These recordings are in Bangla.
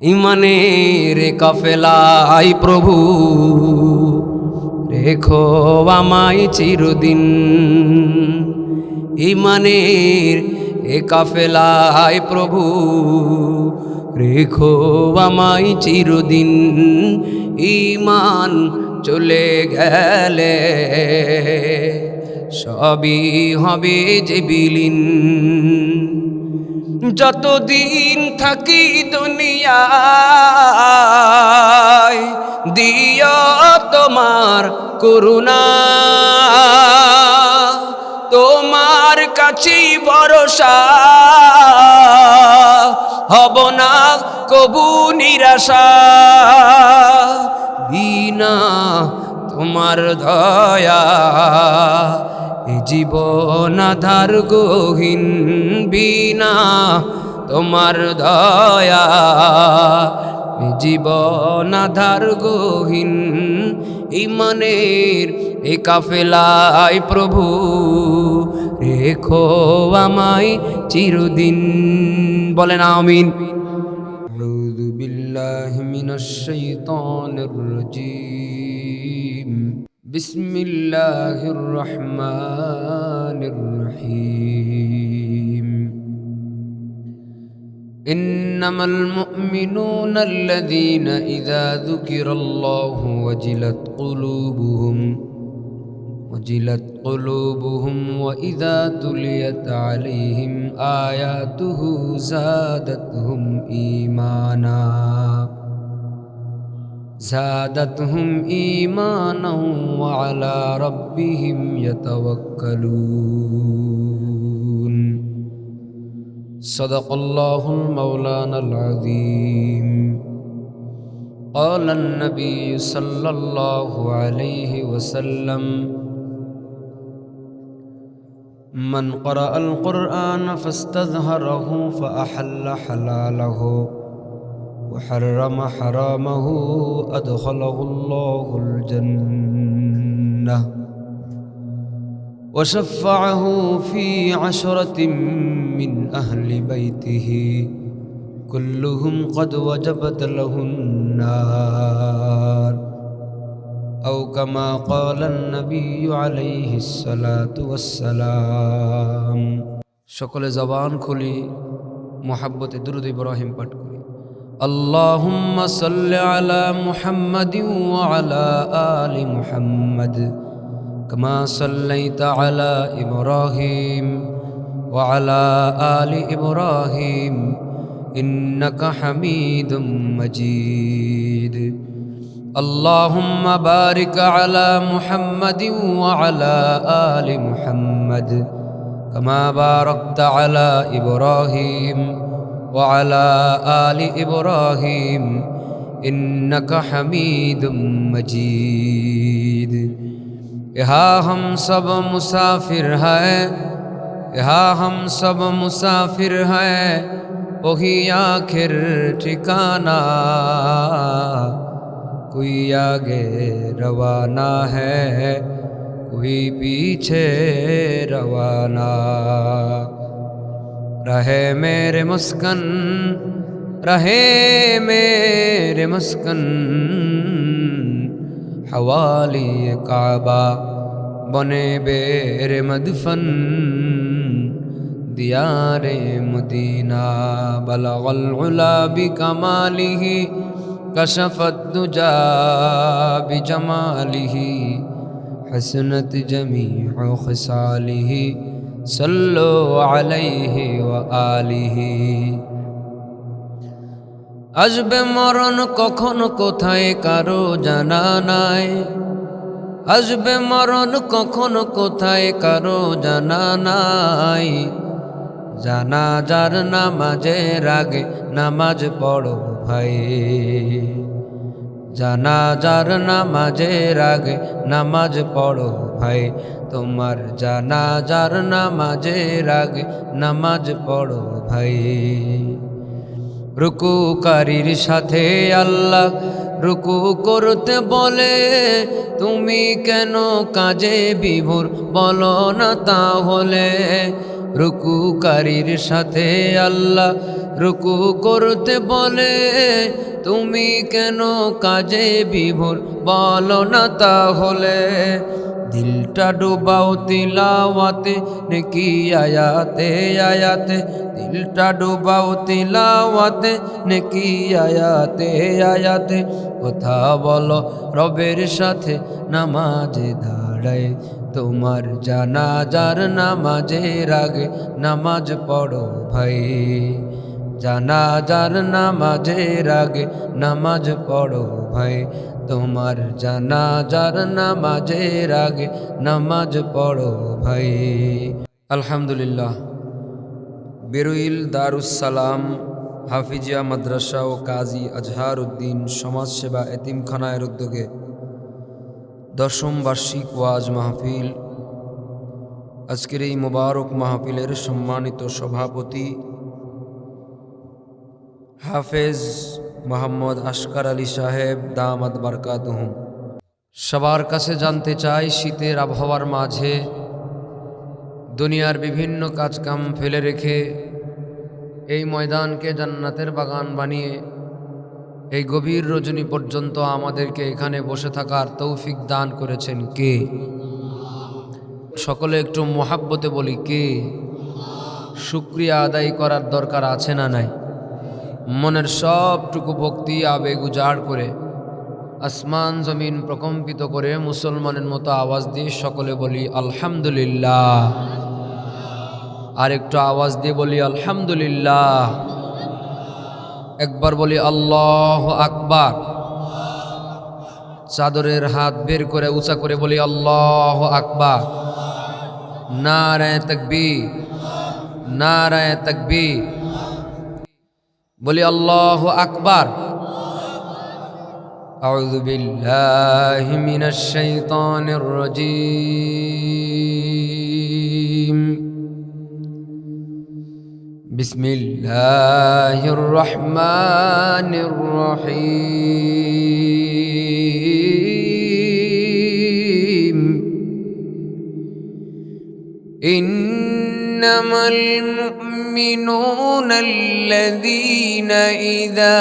ইমানের কাফেলায় প্রভু রেখো আমায় চিরদিন। ইমানের কাফেলায় প্রভু রেখো আমায় চিরদিন। ইমান চলে গেলে সবই হবে যে বিলীন। যতদিন থাকি দুনিয়ায় দিও তোমার করুণা, তোমার কাছেই ভরসা, হব না কবু নিরাশা। বিনা তোমার দয়া এ জীবন আধার গহীন। বিনা তোমার দয়া এ জীবন আধার গহীন। ইমানের এ কাফেলায় প্রভু রেখো আমায় চিরদিন। বলেন আমিন। আউযু বিল্লাহি মিনাশ শাইতানির রাজীম। বিসমিল্লাহির রহমানির রহিম। ইন্নামাল মুমিনুনা আল্লাযীনা ইযা যুকিরাল্লাহু ওয়াজিলাত কুলুবুহুম ওয়া ইযা তুলিয়াত আলাইহিম আয়াতুহু যাদাতহুম ঈমানাও ওয়া আলা রাব্বিহিম ইয়াতাওয়াক্কালুন। সাদাকাল্লাহুল মাওলানাল আযীম। ক্বালান নবিয়্যু সাল্লাল্লাহু আলাইহি ওয়াসাল্লাম, মান ক্বারাআল কুরআন ফাস্তাযহারাহু ফাআহাল্লা হালালাহু ওয়া হাররামা হারামাহু আদখালাহুল্লাহুল জান্নাহ ওয়া শাফা'আহু ফি 'আশরাতিন মিন আহলি বাইতিহি কুল্লুহুম ক্বাদ ওয়াজাবাত লাহুন নার। আও কামা ক্বালান নবিয়্যু আলাইহিস সালাতু ওয়াস সালাম। সকলে জবান খুলি মুহাব্বতে দুরূদ ইব্রাহিম পাঠ করি। আল্লাহুম্মা সাল্লি আলা মুহাম্মাদিন ওয়া আলা আলি মুহাম্মাদ কামা সাল্লাইতা আলা ইব্রাহিম ওয়া আলা আলি ইব্রাহিম ইন্নাকা হামিদুম মাজিদ। আল্লাহুম্মা বারিক আলা মুহাম্মাদিন ওয়া আলা আলি মুহাম্মাদ কামা বারাকতা আলা ইব্রাহিম ওয়া আলা আলি ইব্রাহিম ইন্নাকা হামিদুম মাজিদ। यहाँ हम सब मुसाफिर हैं, यहाँ हम सब मुसाफिर हैं, वही आखिर ठिकाना। कोई आगे रवाना है, कोई पीछे रवाना। रहे मेरे मस्कन, रहे मेरे मस्कन हवाली काबा बने बेरे मदफन दियारे मदीना। बलगल उला बिकमालिही कशफत दुजा बिजमालिही हसनत जमीउ खसालिही सल्लु अलैहि व आलिही। আসবে মরণ কখন কোথায় কারো জানা নাই, আসবে মরণ কখন কোথায় কারো জানা নাই। জানাজার নামাজের আগে নামাজ পড়ো ভাই, জানাজার নামাজের আগে নামাজ পড়ো ভাই। তোমার জানাজার নামাজের আগে নামাজ পড়ো ভাই। রুকুকারীর সাথে আল্লাহ রুকু করতে বলে, তুমি কেন কাজে বিভোর বলো না তাহলে। রুকুকারীর সাথে আল্লাহ রুকু করতে বলে তুমি কেন কাজে বিভোর বলো না তাহলে দিলটা ডুবাও তিলাওয়াতে নেকি আয়াতে আয়াতে দিলটা ডুবাও তিলাওয়াতে নেকি আয়াতে আয়াতে কথা বলো রবের সাথে নামাজে দাঁড়ায় তোমার জানাজার নামাজের আগে নামাজ পড়ো ভাই জানাজার নামাজের আগে নামাজ পড়ো ভাই তোমার জানাজার নামাজের আগে নামাজ পড়ো ভাই। আলহামদুলিল্লাহ, বেরুইল দারুস সালাম হাফিজিয়া মাদ্রাসা ও কাজী আজহার উদ্দিন সমাজসেবা এতিমখানার উদ্যোগে 10ম বার্ষিক ওয়াজ মাহফিল। আজকের এই মোবারক মাহফিলের সম্মানিত সভাপতি হাফেজ মোহাম্মদ আসকার আলী সাহেব দামাত বারকাতুহুম। সবার কাছে জানতে চাই, শীতের আবহাওয়ার মাঝে দুনিয়ার বিভিন্ন কাজকাম ফেলে রেখে এই ময়দানকে জান্নাতের বাগান বানিয়ে এই গভীর রজনী পর্যন্ত আমাদেরকে এখানে বসে থাকার তৌফিক দান করেছেন কে? সকলে একটু মোহাব্বতে বলি কে? শুকরিয়া আদায় করার দরকার আছে না নাই? মনের সবটুকু ভক্তি আবেগ উজাড় করে আসমান জমিন প্রকম্পিত করে মুসলমানের মতো আওয়াজ দিয়ে সকলে বলি আলহামদুলিল্লাহ। আর একটু আওয়াজ দিয়ে বলি আলহামদুলিল্লাহ। একবার বলি আল্লাহু আকবার। চাদরের হাত বের করে উঁচা করে বলি আল্লাহু আকবার। নারায়ে তাকবীর, নারায়ে তাকবীর। বলি আল্লাহু আকবার। আউযু বিল্লাহি মিনাশ শাইতানির রাজীম। বিসমিল্লাহির রহমানির রহিম। ইন্নামাল মুমিনুনা আল্লাযীনা ইযা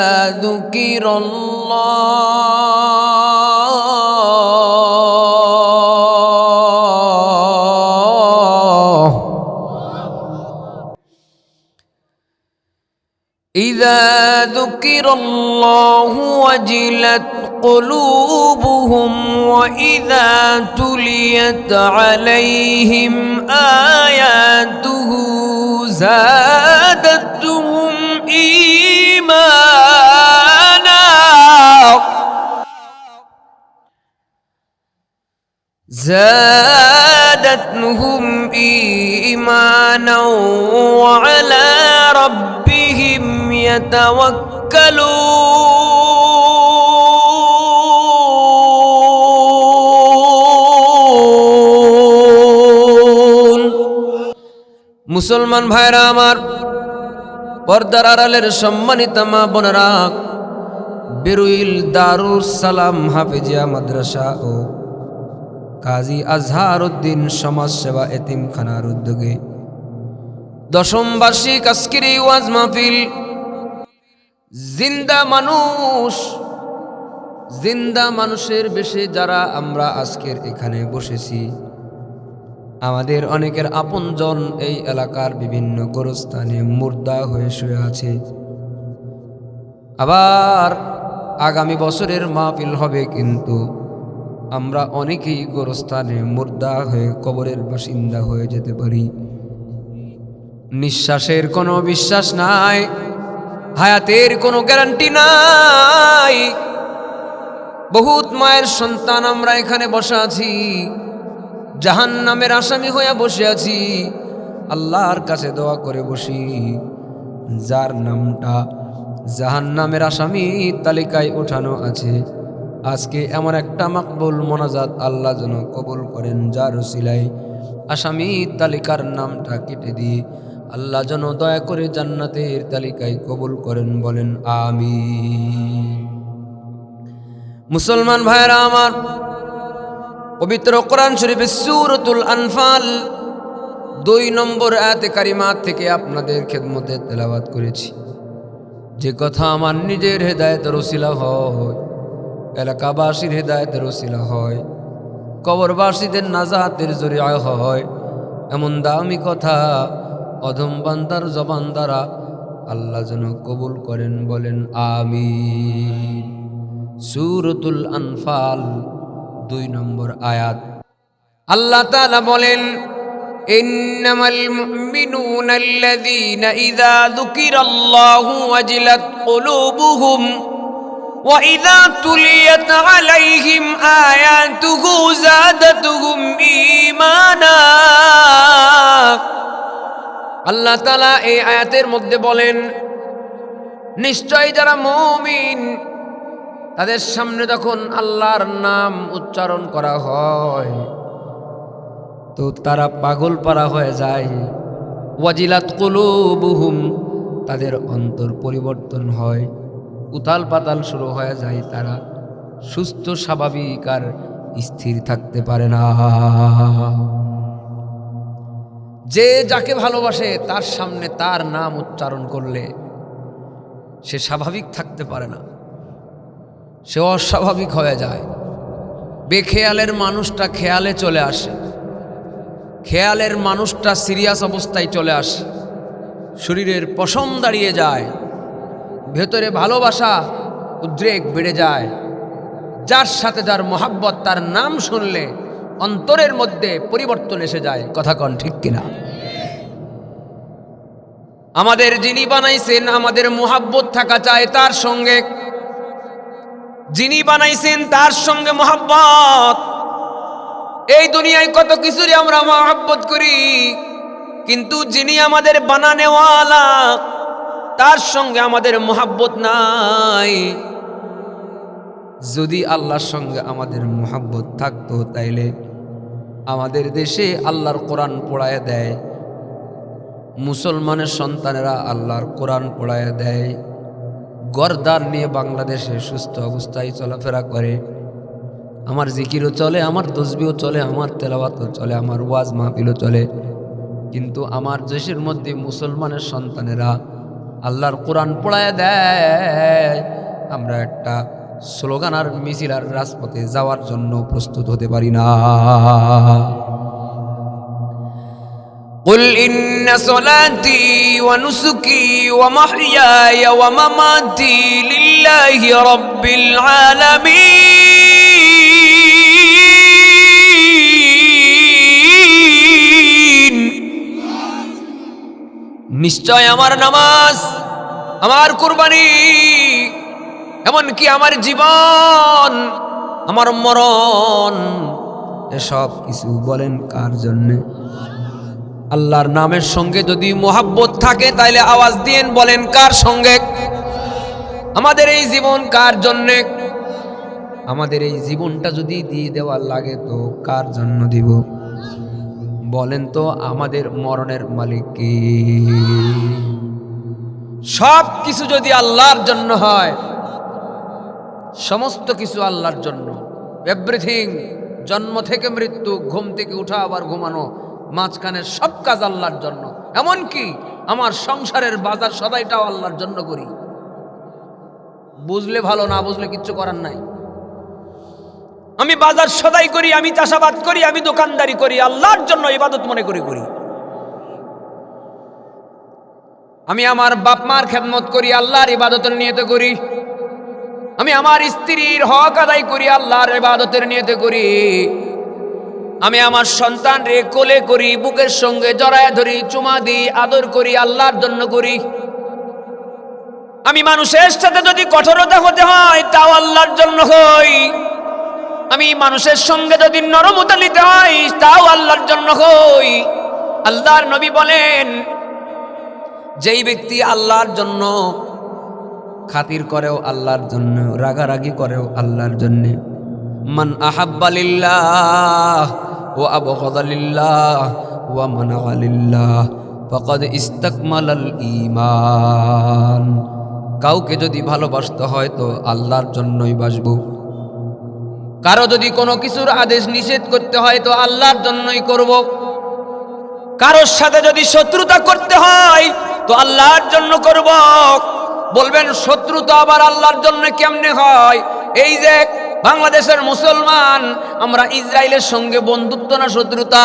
ذكر الله وجلت قلوبهم وإذا تليت عليهم آياته زادتهم إيمانا وعلى ربهم يتوكلون। মুসলমান ভাইরা আমার, পর্দার আড়ালের সম্মানিত মা বোনেরা, বেরুইল দারুস সালাম হাফিজিয়া মাদ্রাসা ও কাজী আজহার উদ্দিন সমাজসেবা এতিমখানার উদ্যোগে 10ম বার্ষিক আজকের এই ওয়াজ মাহফিল জিন্দা মানুষের বেশে যারা আমরা আজকের এখানে বসেছি, আমাদের অনেকের আপনজন এই এলাকার বিভিন্ন গোরস্থানে মুর্দা হয়ে শুয়ে আছে। আবার আগামী বছরের মাহফিল হবে, কিন্তু আমরা অনেকেই গোরস্থানে মুর্দা হয়ে কবরের বাসিন্দা হয়ে যেতে পারি। নিঃশ্বাসের কোনো বিশ্বাস নাই, হায়াতের কোনো গ্যারান্টি নাই। বহুত মায়ের সন্তান আমরা এখানে বসে আছি, জাহান্নামের আসামি হয়ে বসে আছি। আল্লাহর কাছে দোয়া করে বসি, যার নামটা জাহান্নামের আসামি তালিকায় ওঠানো আছে, আজকে এমন একটা মাকবুল মোনাজাত আল্লাহ যেন কবুল করেন, যার উসিলায় আসামি তালিকার নামটা কেটে দিয়ে আল্লাহ যেন দয়া করে জান্নাতের তালিকায় কবুল করেন, বলেন আমিন। মুসলমান ভাইরা আমার, পবিত্র কোরআন শরীফের সূরাতুল আনফাল 2 নম্বর আয়াতে কারিমা থেকে আপনাদের খেদমতে তেলাওয়াত করেছি। যে কথা আমার নিজের হেদায়েতের ওসিলা হয়, এলাকাবাসীর হেদায়েতের ওসিলা হয়, কবরবাসীদের নাজাতের জরিয়া হয়, এমন দামি কথা অধম বান্দার জবান দ্বারা আল্লাহ যেন কবুল করেন, বলেন আমিন। সূরাতুল আনফাল 2 নম্বর আয়াত। আল্লাহ তাআলা বলেন, ইন্নামাল মুমিনুনা আল্লাযীনা ইযা যুকিরাল্লাহু ওয়াজিলাত কুলুবুহুম ওয়া ইযা তুলিয়াত আলাইহিম আয়াতুহু যাদাতুহুম ঈমানা। আল্লাহ তাআলা এই আয়াতের মধ্যে বলেন, নিশ্চয় যারা মুমিন তাদের সামনে যখন আল্লাহর নাম উচ্চারণ করা হয় তো তারা পাগল পারা হয়ে যায়। ওয়াজিলাত কুলুবুহুম, তাদের অন্তর পরিবর্তন হয়, উতাল পাতাল শুরু হয়ে যায়, তারা সুস্থ স্বাভাবিক আর স্থির থাকতে পারে না। যে যাকে ভালোবাসে তার সামনে তার নাম উচ্চারণ করলে সে স্বাভাবিক থাকতে পারে না, সে অস্বাভাবিক হয়ে যায়। বেখেয়ালের মানুষটা খেয়ালে চলে আসে, খেয়ালের মানুষটা সিরিয়াস অবস্থায় চলে আসে, শরীরের পশম দাঁড়িয়ে যায়, ভেতরে ভালোবাসা উদ্রেক বেড়ে যায়। যার সাথে যার মোহাব্বত, তার নাম শুনলে অন্তরের মধ্যে পরিবর্তন এসে যায়। কথা কন ঠিক কিনা? আমাদের যিনি বানাইছেন, আমাদের মোহাব্বত থাকা চাই তার সঙ্গে। যিনি বানাইছেন তার সঙ্গে মোহাব্বত। এই দুনিয়ায় কত কিছুরই আমরা মোহাব্বত করি, কিন্তু যিনি আমাদের বানানেওয়ালা তার সঙ্গে আমাদের মোহাব্বত নাই। যদি আল্লাহর সঙ্গে আমাদের মোহাব্বত থাকতো তাইলে আমাদের দেশে আল্লাহর কোরআন পড়ায় দেয়, মুসলমানের সন্তানেরা আল্লাহর কোরআন পড়ায় দেয়, গরদার নিয়ে বাংলাদেশে সুস্থ অবস্থায় চলাফেরা করে। আমার জিকিরও চলে, আমার তসবিহও চলে, আমার তেলাওয়াতও চলে, আমার ওয়াজ মাহফিলও চলে, কিন্তু আমার দেশের মধ্যে মুসলমানের সন্তানেরা আল্লাহর কোরআন পড়ায় দেয়। আমরা একটা স্লোগান আর মিছিল আর রাজপথে যাওয়ার জন্য প্রস্তুত হতে পারি না। قل إن صلاتي ونسكي ومحياي ومماتي لله رب العالمين। নিশ্চয় আমার নামাজ, আমার কুরবানি, এমনকি আমার জীবন, আমার মরণ, এসব কিছু বলেন কার জন্যে? আল্লাহর নামের সঙ্গে যদি মোহাব্বত থাকে তাইলে আওয়াজ দিয়েন, বলেন কার সঙ্গে? আমাদের এই জীবন কার জন্যে? আমাদের এই জীবনটা যদি দিয়ে দেওয়ার লাগে তো কার জন্য দিব? বলেন তো, আমাদের মরণের মালিক কে? সব কিছু যদি আল্লাহর জন্য হয়, সমস্ত কিছু আল্লাহর জন্য, এভরিথিং, জন্ম থেকে মৃত্যু, ঘুম থেকে উঠা আবার ঘুমানো, মাঝখানের সব কাজ আল্লাহর জন্য। এমনকি আমার সংসারের বাজার সদাইটাও আল্লাহর জন্য করি। বুঝলে ভালো, না বুঝলে কিচ্ছু করার নাই। আমি বাজার সদাই করি, আমি চাষাবাদ করি, আমি দোকানদারি করি, আল্লাহর জন্য ইবাদত মনে করে করি। আমি আমার বাপ মার খেদমত করি, আল্লাহর ইবাদতের নিয়তে করি। আমি আমার স্ত্রীর হক আদায় করি, আল্লাহর ইবাদতের নিয়তে করি। আমি আমার সন্তান রে কোলে করি, বুকের সঙ্গে জড়ায় ধরি, চুমা দিই, আদর করি, আল্লাহর জন্য করি। আমি মানুষের সাথে যদি কঠোরতা হতে হয় তাও আল্লাহর জন্য হই। আমি মানুষের সঙ্গে যদি নরমতা নিতে হয় তাও আল্লাহর জন্য হই। আল্লাহর নবী বলেন, যেই ব্যক্তি আল্লাহর জন্য খাতির করেও আল্লাহর জন্য, রাগারাগি করেও আল্লাহর জন্য, মান আহাব্বা লিল্লাহ ওয়া আবগাদা লিল্লাহ ওয়া মানাআ লিল্লাহ ফাকাদ ইস্তাকমালাল ঈমান। কাউকে যদি ভালোবাসতে হয় তো আল্লাহর জন্যই বাসবো। কারো যদি কোনো কিছুর আদেশ নিষেধ করতে হয় তো আল্লাহর জন্যই করব। কারোর সাথে যদি শত্রুতা করতে হয় তো আল্লাহর জন্য করব। বলবেন শত্রুতা আবার আল্লাহর জন্য কেমনে হয়? এই যে বাংলাদেশের মুসলমান, আমরা ইসরায়েলের সঙ্গে বন্ধুত্ব না শত্রুতা?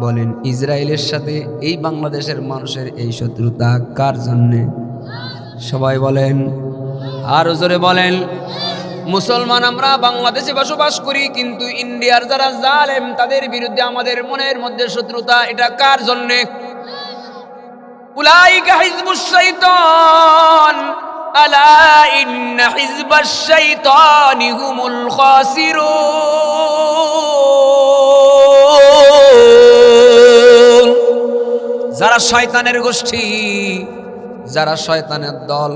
বলেন ইসরায়েলের সাথে এই বাংলাদেশের মানুষের এই শত্রুতা কার জন্যে? সবাই বলেন, আরো জোরে বলেন। মুসলমান আমরা বাংলাদেশে বসবাস করি, কিন্তু ইন্ডিয়ার যারা জালেম তাদের বিরুদ্ধে আমাদের মনের মধ্যে শত্রুতা, এটা কার জন্যে? উলাইকা হিজবুশ শাইতান আলা ইন্না হিজবাশ শাইতানি হুমুল খাসিরুন। যারা শয়তানের গোষ্ঠী, যারা শয়তানের দল,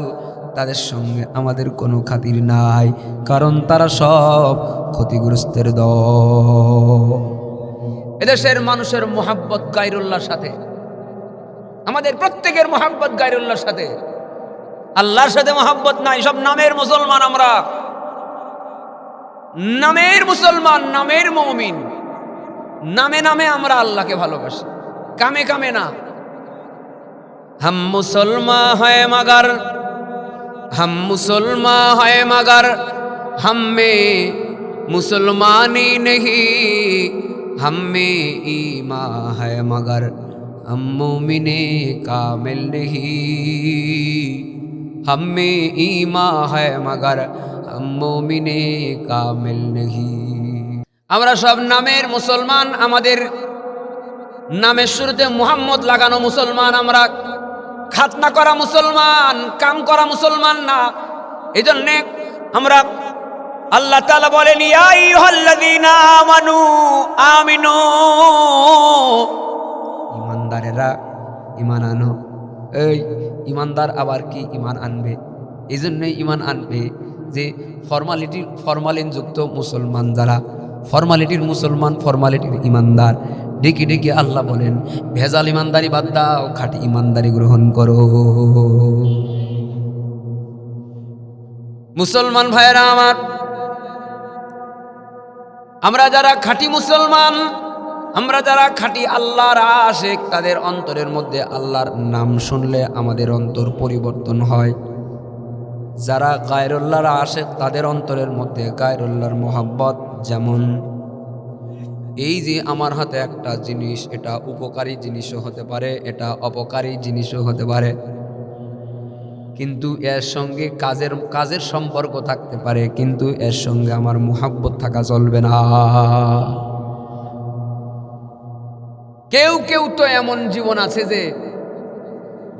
তাদের সঙ্গে আমাদের কোনো খাতির নাই, কারণ তারা সব ক্ষতিগ্রস্তের দল। এদেশের মানুষের মোহাব্বত গায়রুল্লাহর সাথে, আমাদের প্রত্যেকের মোহাব্বত গায়রুল্লাহর সাথে, আল্লাহর সাথে মোহাব্বত নাই। সব নামের মুসলমান আমরা, নামের মুসলমান, নামের মুমিন, নামে নামে আমরা আল্লাহকে ভালোবাসি, কামে কামে না। हम मुसलमान है मगर, हम मुसलमान है मगर हम में मुसलमानी नहीं, हम में ईमान है मगर हम मोमिने कामिल नहीं, हम में ईमान है मगर हम मोमिने कामिल नहीं। আমরা সব নামের মুসলমান, আমাদের নামের শুরুতে মুহাম্মদ লাগানো মুসলমান, আমরা খাতনা করা মুসলমান, কাম করা মুসলমান না। এজন্যে আমরা, আল্লাহ তাআলা বলেন ইয়া আইয়ুহাল্লাযীনা আমানু আমিনু, ইমানদারেরা ইমান আনো। এই ইমানদার আবার কি ইমান আনবে? এজন্যই ইমান আনবে যে ফরমালিন যুক্ত মুসলমান, যারা ফরমালিটির মুসলমান, ফরমালিটির ইমানদার, ডেকে ডেকে আল্লাহ বলেন ভেজাল ইমানদারি বাদ দাও, খাঁটি ইমানদারি গ্রহণ করো। মুসলমান ভাইয়েরা আমার, আমরা যারা খাঁটি মুসলমান, আমরা যারা খাঁটি আল্লাহর আশিক, তাদের অন্তরের মধ্যে আল্লাহর নাম শুনলে আমাদের অন্তর পরিবর্তন হয়। যারা গায়রুল্লাহর আশিক, তাদের অন্তরের মধ্যে গায়রুল্লাহর মোহাব্বত। যেমন এই যে আমার হাতে একটা জিনিস, এটা উপকারী জিনিসও হতে পারে, এটা অপকারী জিনিসও হতে পারে, কিন্তু এর সঙ্গে কাজের সম্পর্ক থাকতে পারে, কিন্তু এর সঙ্গে আমার মুহাব্বত থাকা চলবে না। কেউ কেউ তো এমন জীবন আছে যে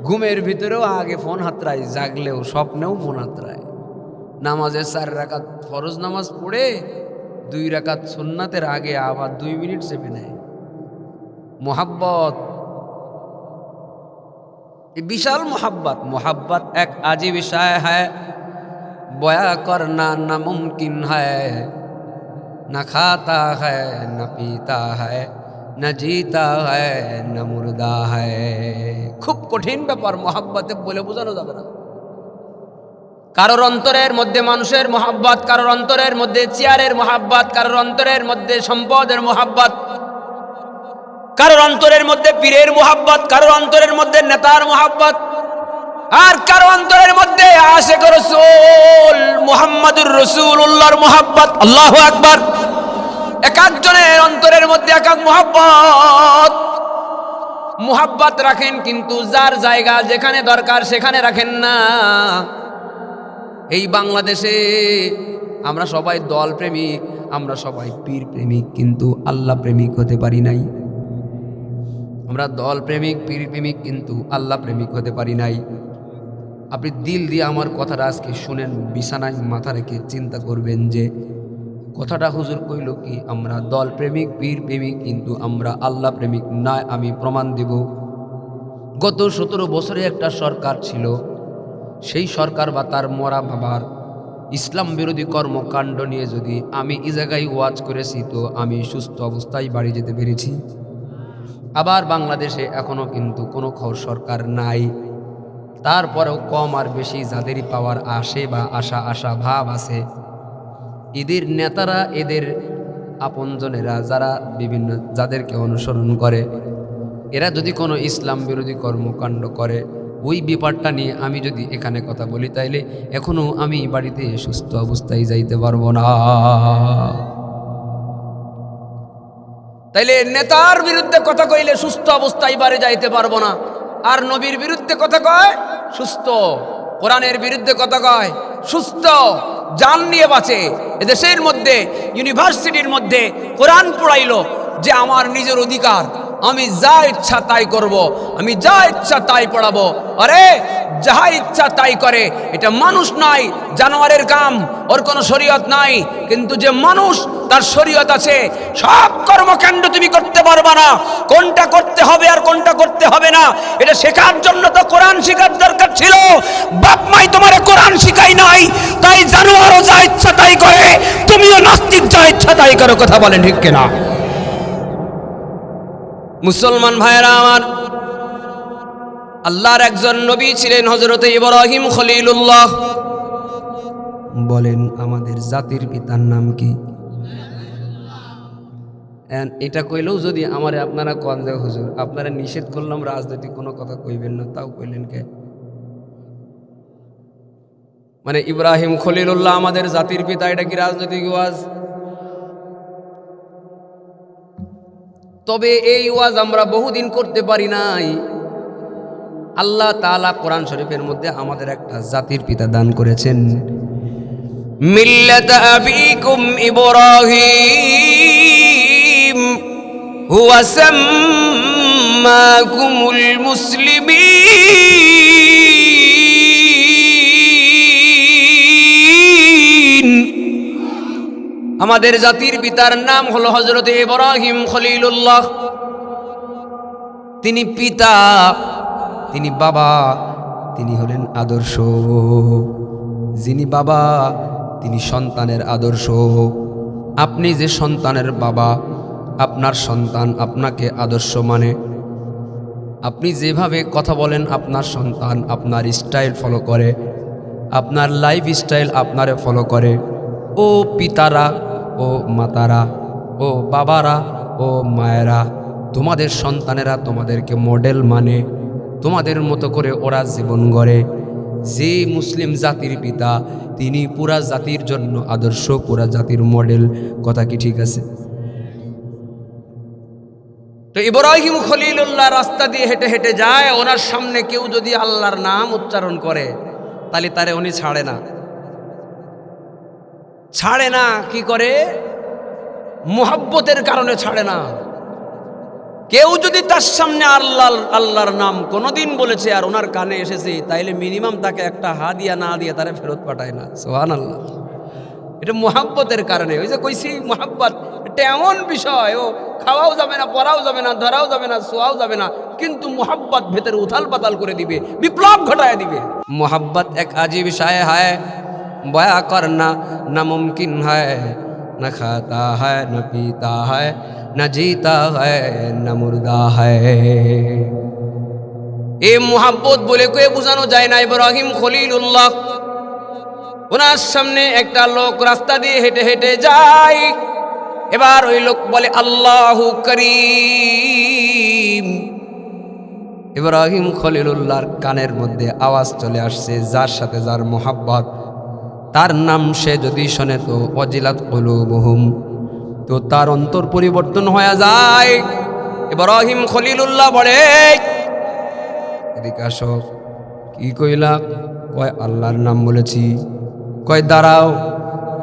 ঘুমের ভিতরেও আগে ফোন হাতড়ায়, জাগলেও স্বপ্নেও ফোন হাতড়ায়। নামাজের 4 রাকাত ফরজ নামাজ পড়ে 2 রাকাত সুন্নাতের আগে আবার 2 মিনিট চেপে নেয়। মোহাব্বত, বিশাল মোহাব্বত। মোহাব্বত এক আজীব বিষয় है, बया करना नामुमकिन है, न खाता है न पीता है, न जीता है न मुर्दा है। খুব কঠিন ব্যাপার, মোহাব্বতে বলে বোঝানো যাবে না। কারোর অন্তরের মধ্যে মানুষের মোহাব্বত, কারোর অন্তরের মধ্যে চেয়ারের মোহাব্বত, কারোর অন্তরের মধ্যে সম্পদের মোহাব্বত, কারোর অন্তরের মধ্যে পীরের মোহাব্বত, কারোর অন্তরের মধ্যে নেতার মোহাব্বত, আর কারো অন্তরের মধ্যে আশিক রাসূল মুহাম্মদুর রাসূলুল্লাহর মোহাব্বত। আল্লাহু আকবার। এক একজনের অন্তরের মধ্যে এক এক মোহাব্বত। মোহাব্বত রাখেন, কিন্তু যার জায়গা যেখানে দরকার সেখানে রাখেন না। এই বাংলাদেশে আমরা সবাই দল প্রেমিক, আমরা সবাই পীর প্রেমিক, কিন্তু আল্লাহ প্রেমিক হতে পারি নাই। আমরা দল প্রেমিক, পীর প্রেমিক, কিন্তু আল্লাহ প্রেমিক হতে পারি নাই। আপনি দিল দিয়ে আমার কথাটা আজকে শুনেন, বিছানায় মাথা রেখে চিন্তা করবেন যে কথাটা হুজুর কইল কি, আমরা দল প্রেমিক, পীর প্রেমিক, কিন্তু আমরা আল্লাহ প্রেমিক না। আমি প্রমাণ দিব। গত 17 বছরে একটা সরকার ছিল, সেই সরকার বা তার মরা বাবার ইসলাম বিরোধী কর্মকাণ্ড নিয়ে যদি আমি এই জায়গায় ওয়াজ করেছি, তো আমি সুস্থ অবস্থায় বাড়ি যেতে পেরেছি। আবার বাংলাদেশে এখনো কিন্তু কোনো সরকার নাই, তারপরেও কম আর বেশি যাদেরই পাওয়ার আসে বা আশা ভাব আছে, এদের নেতারা, এদের আপনজনেরা, যারা বিভিন্ন যাদেরকে অনুসরণ করে, এরা যদি কোনো ইসলাম বিরোধী কর্মকাণ্ড করে, ওই ব্যাপারটা নিয়ে আমি যদি এখানে কথা বলি তাইলে এখনো আমি বাড়িতে সুস্থ অবস্থায় যাইতে পারবো না। তাইলে নেতার বিরুদ্ধে কথা কইলে সুস্থ অবস্থায় বাড়ি যাইতে পারবো না, আর নবীর বিরুদ্ধে কথা কয় সুস্থ, কোরআনের বিরুদ্ধে কথা কয় সুস্থ, জান নিয়ে বাঁচে। এদেশের মধ্যে ইউনিভার্সিটির মধ্যে কোরআন পড়াইলো যে আমার নিজের অধিকার, আমি যা ইচ্ছা তাই করব, আমি যা ইচ্ছা তাই পড়াবো। আরে যাহা ইচ্ছা তাই করে, এটা মানুষ নয়, জানোয়ারের কাম, ওর কোনো শরীয়ত নাই। কিন্তু যে মানুষ তার শরীয়ত আছে, সব কর্মকাণ্ড তুমি করতে পারবা না। কোনটা করতে হবে আর কোনটা করতে হবে না এটা শেখার জন্য তো কোরআন শেখার দরকার ছিল। বাপ মাই তোমার কোরআন শিখাই নাই, তাই জানোয়ারও যা ইচ্ছা তাই করে, তুমিও নাস্তিক যা ইচ্ছা তাই করো। কথা বলেন ঠিক কিনা? মুসলমান ভাইরা আমার, আল্লাহর একজন নবী ছিলেন হযরত ইব্রাহিম খলিলুল্লাহ। বলেন আমাদের জাতির পিতার নাম কি? এটা কইলেও যদি আমারে আপনারা কোন যে হুজুর আপনারা নিষেধ করলাম রাজনৈতিক কোনো কথা কইবেন না, তাও কইলেন কে? মানে ইব্রাহিম খলিলুল্লাহ আমাদের জাতির পিতা, এটা কি রাজনৈতিক ওয়াজ? তবে এই ওয়াজ আমরা বহুদিন করতে পারি নাই। আল্লাহ তাআলা কোরআন শরীফের মধ্যে আমাদের একটা জাতির পিতা দান করেছেন, মিল্লাত আবিকুম ইব্রাহিম হুয়া সাম্মাকুমুল মুসলিমিন। আমাদের জাতির পিতার নাম হলো হযরত ইব্রাহিম খলিলুল্লাহ। তিনি পিতা, তিনি বাবা, তিনি হলেন আদর্শ। যিনি বাবা তিনি সন্তানের আদর্শ। আপনি যে সন্তানের বাবা, আপনার সন্তান আপনাকে আদর্শ মানে। আপনি যেভাবে কথা বলেন আপনার সন্তান আপনার স্টাইল ফলো করে, আপনার লাইফ স্টাইল আপনারে ফলো করে। ও পিতারা, ও মাতারা, ও বাবারা, ও মায়েরা, তোমাদের সন্তানেরা তোমাদেরকে মডেল মানে, তোমাদের মতো করে ওরা জীবন গড়ে। যে মুসলিম জাতির পিতা তিনি পুরা জাতির জন্য আদর্শ, পুরা জাতির মডেল। কথা কি ঠিক আছে? তো ইব্রাহিম খলিলুল্লাহ রাস্তা দিয়ে হেঁটে হেঁটে যায়, ওনার সামনে কেউ যদি আল্লাহর নাম উচ্চারণ করে তাহলে তারে উনি ছাড়ে না। ছাড়ে না কি করে? মুহাব্বতের কারণে ছাড়ে না। কেউ যদি তার সামনে আল্লাহর নাম কোনোদিন বলেছে আর ওনার কানে এসেছে, তাইলে মিনিমাম তাকে একটা হাদিয়া না দিয়ে তারে ফেরত পাঠায় না। সুবহানাল্লাহ। এটা মুহাব্বতের কারণে। ওই যে কইছি মুহাব্বত এটা এমন বিষয়, ও খাওয়াও যাবে না, পড়াও যাবে না, ধরাও যাবে না, শোয়াও যাবে না, কিন্তু মুহাব্বত ভেতরে উথাল পাতাল করে দিবে, বিপ্লব ঘটায় দিবে। মুহাব্বত এক আজীব শায় হ্যায়, বয়া করনা না মুমকিন হ্যায়, না খাতা হ্যায় না পীতা হ্যায়, না जीता है না মুর্দা है। এই মুহাব্বত বলে কয়ে বোঝানো যায় না। ইব্রাহিম খলিলুল্লাহ ওনার সামনে একটা লোক রাস্তা দিয়ে হেঁটে হেঁটে যায়। এবার ওই লোক বলে আল্লাহু করিম। ইব্রাহিম খলিলুল্লাহর কানের মধ্যে আওয়াজ চলে আসছে, যার সাথে যার মুহাব্বত, তার নাম সে যদি শোনে তো ওয়াজিলাত কুলুবুহুম, তো তার অন্তর পরিবর্তন হয়ে যায়। ইব্রাহিম খলিলুল্লাহ বলে এদিকে আসো। কি কইলা? কয় আল্লাহর নাম বলেছি। কয় দাঁড়াও,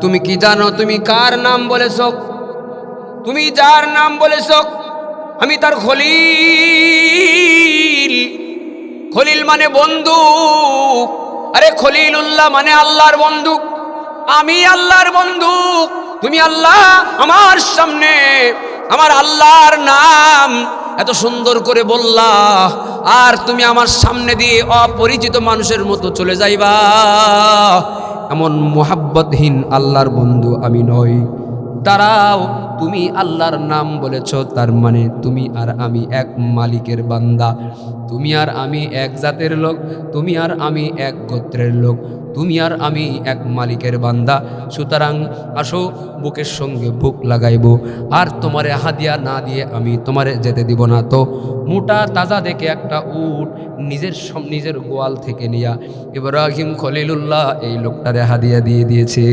তুমি কি জানো তুমি কার নাম বলেছ? তুমি যার নাম বলেছ আমি তার খলিল। খলিল মানে বন্ধু। আরে খলিলুল্লাহ মানে আল্লাহর বন্ধু। আমি আল্লাহর বন্ধু, তুমি আল্লাহ। আমার সামনে আমার আল্লাহর নাম এত সুন্দর করে বললা, আর তুমি আমার সামনে দিয়ে অপরিচিত মানুষের মতো চলে যাইবা। এমন মুহাব্বতহীন আল্লাহর বন্ধু আমি নই। দাঁড়াও, তুমি আল্লাহর নাম বলেছ, তার মানে তুমি আর আমি এক মালিকের বান্দা, তুমি আর আমি এক জাতের লোক, তুমি আর আমি এক গোত্রের লোক, তুমি আর আমি এক মালিকের বান্দা। সুতরাং আসো বুকের সঙ্গে বুক লাগাইব, আর তোমারে হাদিয়া না দিয়ে আমি তোমারে যেতে দিব না। তো মোটা তাজা দেখে একটা উট নিজের গোয়াল থেকে নিয়া ইব্রাহিম খলিলুল্লাহ এই লোকটারে হাদিয়া দিয়ে দিয়েছে।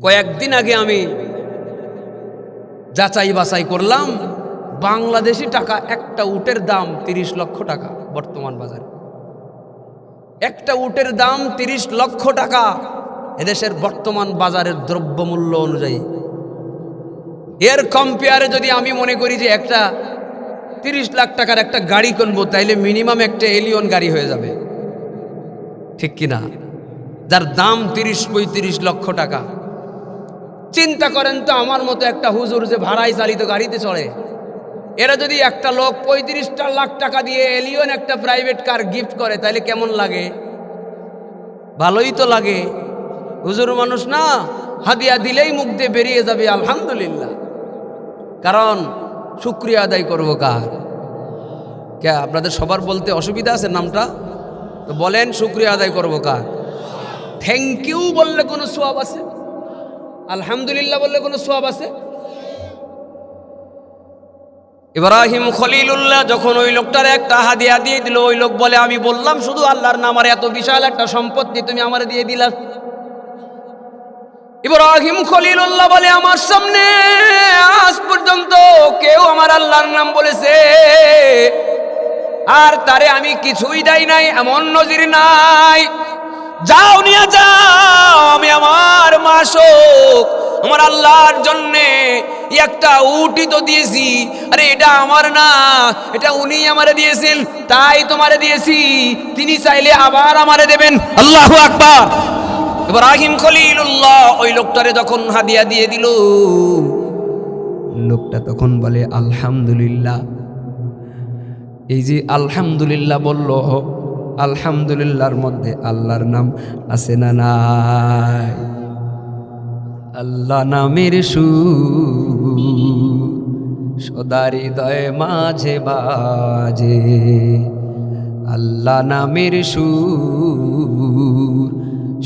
কয়েকদিন আগে আমি যাচাই বাছাই করলাম, বাংলাদেশি টাকা একটা উটের দাম 30 লক্ষ টাকা বর্তমান বাজারে। একটা উটের দাম 30 লক্ষ টাকা এদেশের বর্তমান বাজারের দ্রব্যমূল্য অনুযায়ী। এর কম্পেয়ারে যদি আমি মনে করি যে একটা 30 লাখ টাকার একটা গাড়ি কিনবো, তাইলে মিনিমাম একটা এলিয়ন গাড়ি হয়ে যাবে, ঠিক কিনা? যার দাম 30-35 লক্ষ টাকা। চিন্তা করেন তো, আমার মতো একটা হুজুর যে ভাড়ায় চালিত গাড়িতে চড়ে, এরা যদি একটা লোক 35 লাখ টাকা দিয়ে এলিয়ন একটা প্রাইভেট কার গিফট করে, তাহলে কেমন লাগে? ভালোই তো লাগে। হুজুর মানুষ না, হাদিয়া দিলেই মুখ দিয়ে বেরিয়ে যাবে আলহামদুলিল্লাহ। কারণ শুকরিয়া আদায় করবো কার? কে আপনাদের সবার বলতে অসুবিধা আছে নামটা? তো বলেন, শুকরিয়া আদায় করবো কার? থ্যাংক ইউ বললে কোনো সওয়াব আছে? আলহামদুলিল্লাহ বললে কোনো সওয়াব আছে? ইব্রাহিম খলিলুল্লাহ যখন ওই লোকটার একটা হাদিয়া দিয়ে দিল, ওই লোক বলে, আমি বললাম শুধু আল্লাহর নাম, আর এত বিশাল একটা সম্পত্তি তুমি আমারে দিয়ে দিলা। ইব্রাহিম খলিলুল্লাহ বলে, আমার সামনে আজ পর্যন্ত কেউ আমার আল্লাহর নাম বলেছে আর তারে আমি কিছুই দেই নাই, এমন নজির নাই। যাও নিয়ে যাও, আমি আমার মাসুক আমার আল্লাহর জন্যে একটা উটই তো দিয়েছি। আরে এটা আমার না, এটা উনি আমারে দিয়েছেন, তাই তোমারে দিয়েছি। তিনি চাইলে আবার আমারে দেবেন। আল্লাহু আকবার। ইব্রাহিম খলিলুল্লাহ ওই লোকটারে যখন হাদিয়া দিয়ে দিল, লোকটা তখন বলে আলহামদুলিল্লাহ। এই যে আলহামদুলিল্লাহ বলল, আলহামদুলিল্লাহর মধ্যে আল্লাহর নাম আছে না নাই? আল্লাহ নামের সুর সদা হৃদয়ে মাঝে বাজে, আল্লাহ নামের সুর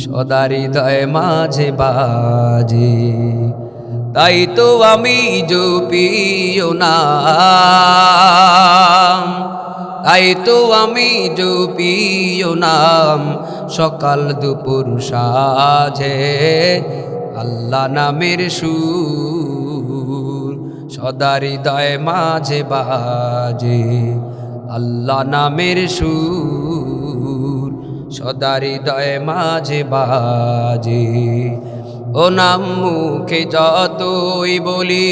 সদা হৃদয়ে মাঝে বাজে। তাই তো আমি জপিও নাম, তাই তো আমি জপিও নাম, সকাল দুপুর সাঁঝে। আল্লাহ নামের সুর সদা হৃদয়ে মাঝে বাজে, আল্লাহ নামের সুর সদা হৃদয়ে মাঝে বাজে। ও নাম মুখে যতই বলি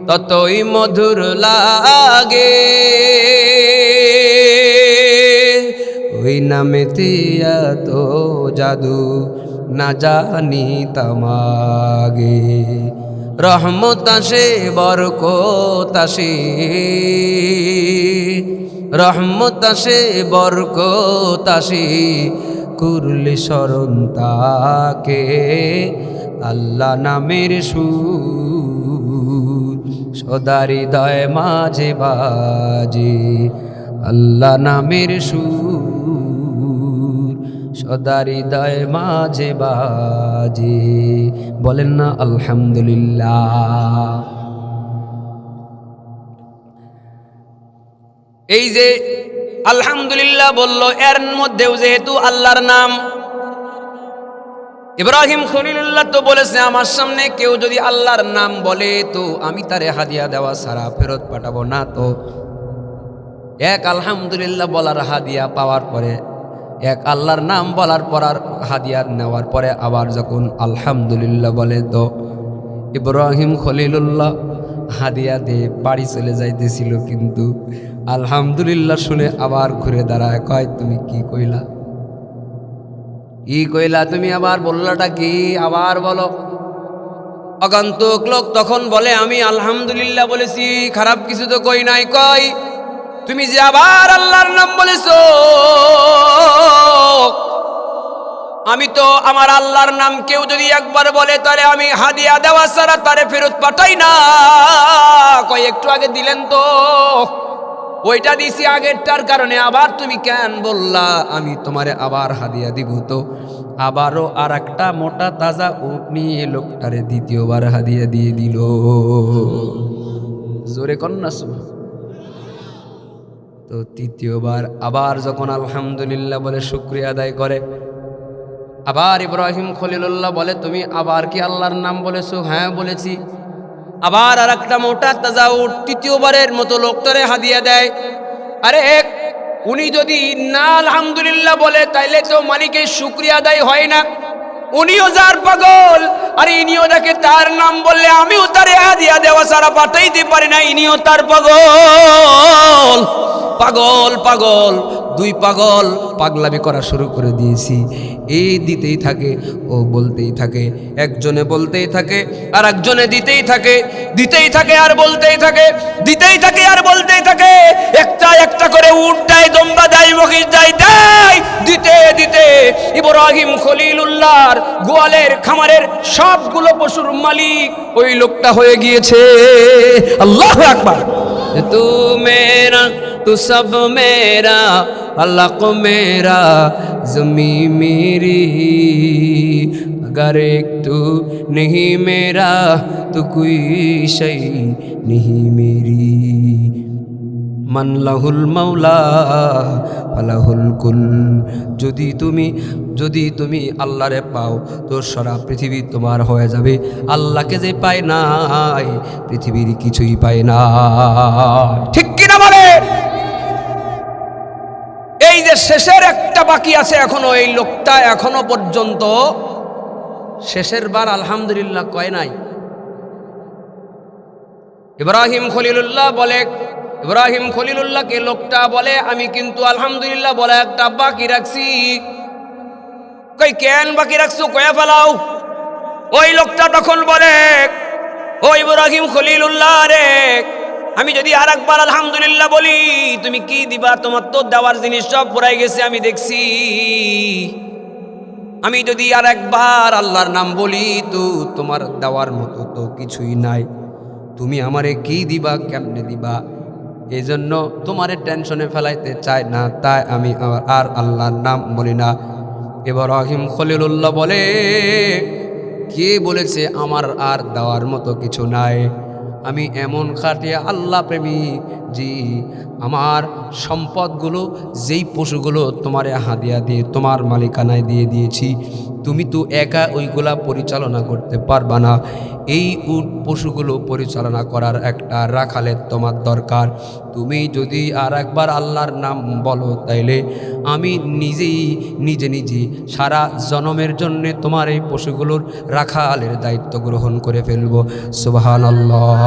ততই মধুর লাগে, ওই নামেতে এত জাদু না জানিতাম আগে। রহমত আসে বরকত আসে, রহমত আসে বরকত আসে, করলে স্মরণ তাকে। আল্লাহ নামের সুর সদা হৃদয়ে মাঝে বাজে, আল্লাহ নামের সুর সদা হৃদয়ে মাঝে বাজে। বলেন না আলহামদুলিল্লাহ। এই যে আলহামদুলিল্লাহ বলল, এর মধ্যেও যেহেতু আল্লাহর নাম, ইব্রাহিম খলিলুল্লাহ তো বলেছে, আমার সামনে কেউ যদি আল্লাহর নাম বলে তো আমি তারে হাদিয়া দেওয়া ছাড়া ফেরত পাঠাবো না। তো এক আলহামদুলিল্লাহ বলার হাদিয়া পাওয়ার পরে, এক আল্লাহর নাম বলার পর আর হাদিয়া নেওয়ার পরে আবার যখন আলহামদুলিল্লাহ বলে, তো ইব্রাহিম খলিলুল্লাহ হাদিয়া দিয়ে বাড়ি চলে যাইতেছিল, কিন্তু আলহামদুলিল্লাহ শুনে আবার ঘুরে দাঁড়ায়, কয় তুমি কি কইলা, কি কইলা তুমি, আবার বললাটা কি, আবার বলো। আগন্তুক লোক তখন বলে, আমি আলহামদুলিল্লাহ বলেছি, খারাপ কিছু তো কই নাই। কয় তুমি যে আবার আল্লাহর নাম বলেছো, আমি তো আমার আল্লাহর নাম কেউ যদি একবার বলে তাহলে আমি হাদিয়া দেওয়া ছাড়া তারে ফেরত পাঠাই না। কয় একটু আগে দিলেন তো, ওইটা দিছি আগেরটার কারণে, আবার তুমি কেন বললা? আমি তোমারে আবার হাদিয়া দিব। তো আবারও আর একটা মোটা তাজা উট নিয়ে লোকটারে দ্বিতীয়বার হাদিয়া দিয়ে দিল। জোরে কন্যা সুবহান। তো তৃতীয়বার আবার যখন আলহামদুলিল্লাহ বলে শুকরিয়া আদায় করে, আবার ইব্রাহিম খলিলুল্লাহ বলে তুমি আবার কি আল্লাহর নাম বলেছো? হ্যাঁ বলেছি। আবার আর একটা মোটা তাজা উট তৃতীয়বারের মতো লোকটারে হাদিয়া দেয়। আরে উনি যদি না আলহামদুলিল্লাহ বলে তাইলে তো মালিকের শুকরিয়া আদায় হয় না। উনিও যার পাগল, আরে ইনিও দেখে তার নাম বললে আমিও তারে হাদিয়া দেওয়া ছাড়া পাঠাইতে পারি না, ইনিও তার পাগল। পাগল পাগল দুই পাগল পাগলামি করা শুরু করে দিয়েছি। এই দিতেই থাকে, ও বলতেই থাকে, একজনে বলতেই থাকে আর একজনে দিতেই থাকে, দিতেই থাকে আর বলতেই থাকে, দিতেই থাকে আর বলতেই থাকে। একটা একটা করে উঠটাই দম্বা দেয়, মহিষ দেয়, দেয় দিতে দিতে ইব্রাহিম খলিলুল্লাহর গোয়ালের খামারের সবগুলো পশুর মালিক ওই লোকটা হয়ে গিয়েছে। আল্লাহু আকবার। তু মেরা तू सब मेरा, अल्लाह को मेरा, ज़मी मेरी, अगर एक तू नहीं मेरा तो कोई शै नहीं मेरी। মান লাহুল মাওলা ফালাহুল কুল। যদি তুমি আল্লাহরে পাও তো সারা পৃথিবী তোমার হয়ে যাবে। আল্লাহকে যে পায় নাই পৃথিবীর কিছুই পায় না। ঠিক কিনা বলে? এই যে শেষের একটা বাকি আছে এখনো, এই লোকটা এখনো পর্যন্ত শেষের বার আলহামদুলিল্লাহ কয় নাই। ইব্রাহিম খলিলুল্লাহকে লোকটা বলে আমি কিন্তু আলহামদুলিল্লাহ বলে একটা বাকি রাখছি। কই কেন বাকি রাখছো? কয়া ফেলাও। ওই লোকটা তখন বলে, ও ইব্রাহিম খলিলুল্লাহ রে, আমি যদি আর একবার আলহামদুলিল্লাহ বলি তুমি কি দিবা? তোমার তো দেওয়ার জিনিস সব পুরাই গেছে, আমি দেখছি। আমি যদি আর একবার আল্লাহর নাম বলি তো তোমার দেওয়ার মতো তো কিছুই নাই। তুমি আমারে কি দিবা, কেমনে দিবা? এই জন্য তোমারে টেনশনে ফেলাইতে চাই না, তাই আমি আর আল্লাহর নাম বলি না। ইব্রাহিম খলিলুল্লাহ বলে, কে বলেছে আমার আর দেওয়ার মতো কিছু নাই? আমি এমন খাটিয়া আল্লাহ প্রেমী জি, আমার সম্পদগুলো যেই পশুগুলো তোমারে হাদিয়া দিয়ে তোমার মালিকানায় দিয়ে দিয়েছি, তুমি তো একা ওইগুলা পরিচালনা করতে পারবা না। এই উট পশুগুলো পরিচালনা করার একটা রাখালের তোমার দরকার। তুমি যদি আর একবার আল্লাহর নাম বলো তাইলে আমি নিজে সারা জনমের জন্য তোমার এই পশুগুলোর রাখালের দায়িত্ব গ্রহণ করে ফেলবো। সুবহানাল্লাহ।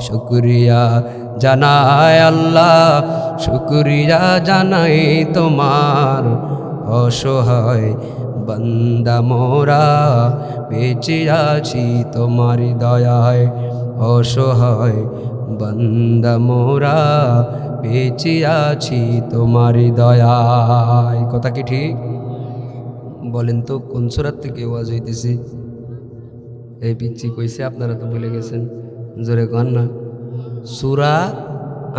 শুকরিয়া জানায় আল্লাহ, শুকরিয়া জানাই তোমার, অসহায় বান্দা মোরা বেঁচে আছি তোমার দয়ায়। অসহায় বান্দা মোরা বেঁচে আছি তোমার দয়ায়। কথা কি ঠিক? বলেন তো কোন সূরা থেকে ওয়াজ হইতেছে? এই পিচ্ছি কইছে, আপনারা তো ভুলে গেছেন। জোরে কন না। সূরা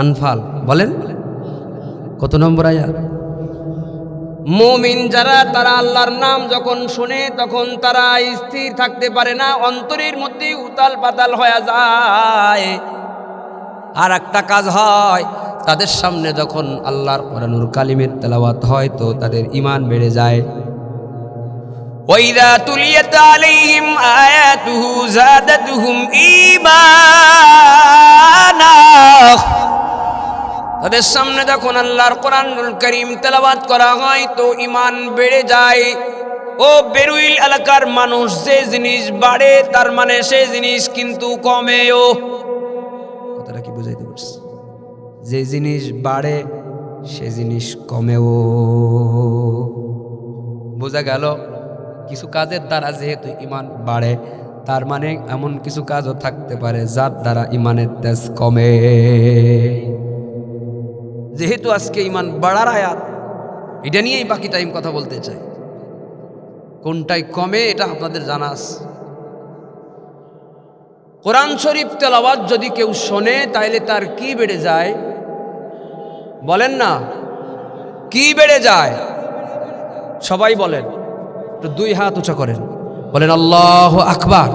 আনফাল। বলেন কত নম্বর আয়াত? মুমিন যারা তারা আল্লাহর নাম যখন শুনে তখন তারা স্থির থাকতে পারে না, অন্তরের মধ্যে উতাল পাতাল হয়ে যায়। আর একটা কাজ হয়, তাদের সামনে যখন আল্লাহর কোরআনুল কালিমের তেলাওয়াত হয় তো তাদের ঈমান বেড়ে যায়। ওয়াইদা তুলিয়াত আলাইহিম আয়াতুহু যাদাতুহুম ঈমানা। তাদের সামনে যখন আল্লাহর কোরআনুল কারীম তেলাওয়াত করা হয় তো ঈমান বেড়ে যায়। ও বেরুইল এলাকার মানুষ, যে জিনিস বাড়ে তার মানে সেই জিনিস কিন্তু কমেও। কথাটা কি বুঝাইতে পারছি? যে জিনিস বাড়ে সে জিনিস কমেও। বোঝা গেল? কিছু কাজের দ্বারা যেহেতু ঈমান বাড়ে, তার মানে এমন কিছু কাজও থাকতে পারে যার দ্বারা ঈমানের তেজ কমে। যেহেতু আজকে ঈমান বাড়ার আয়াত, এটা নিয়েই বাকি টাইম কথা বলতে চাই। কোনটাই কমে এটা আপনাদের জানা আছে। কোরআন শরীফ তেলাওয়াত যদি কেউ শোনে তাইলে তার কি বেড়ে যায়? বলেন না, কি বেড়ে যায়? সবাই বলেন, একটু দুই হাত উঁচা করেন, বলেন আল্লাহু আকবার,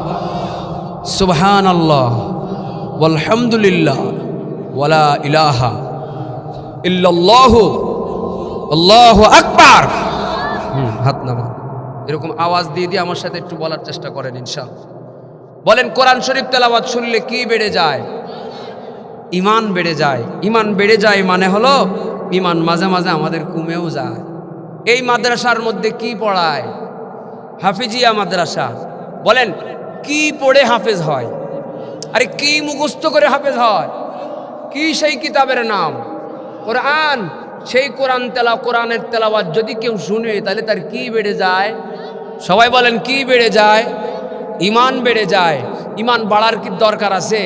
সুবহানাল্লাহ, আলহামদুলিল্লাহ, ওয়ালা ইলাহা ইল্লাল্লাহু, আল্লাহু আকবার। হাত নামান। এরকম আওয়াজ দিয়ে দিয়ে আমার সাথে একটু বলার চেষ্টা করেন ইনশাআল্লাহ। বলেন কোরআন শরীফ তেলাওয়াত শুনলে কি বেড়ে যায়? ঈমান বেড়ে যায়। ঈমান বেড়ে যায় মানে হলো ঈমান মাঝে মাঝে আমাদের কমেও যায়। এই মাদ্রাসার মধ্যে কি পড়ায়? হাফিজিয়া মাদ্রাসা। বলেন কি পড়ে হাফেজ হয়? আরে কি মুখস্থ করে হাফেজ হয়? কি সেই কিতাবের নাম? কোরআন। সেই কোরআনের তেলাওয়াত যদি কেউ শুনে তাহলে তার কি বেড়ে যায়? সবাই বলেন কি বেড়ে যায়? ঈমান বেড়ে যায়। ঈমান বাড়ার কি দরকার আছে?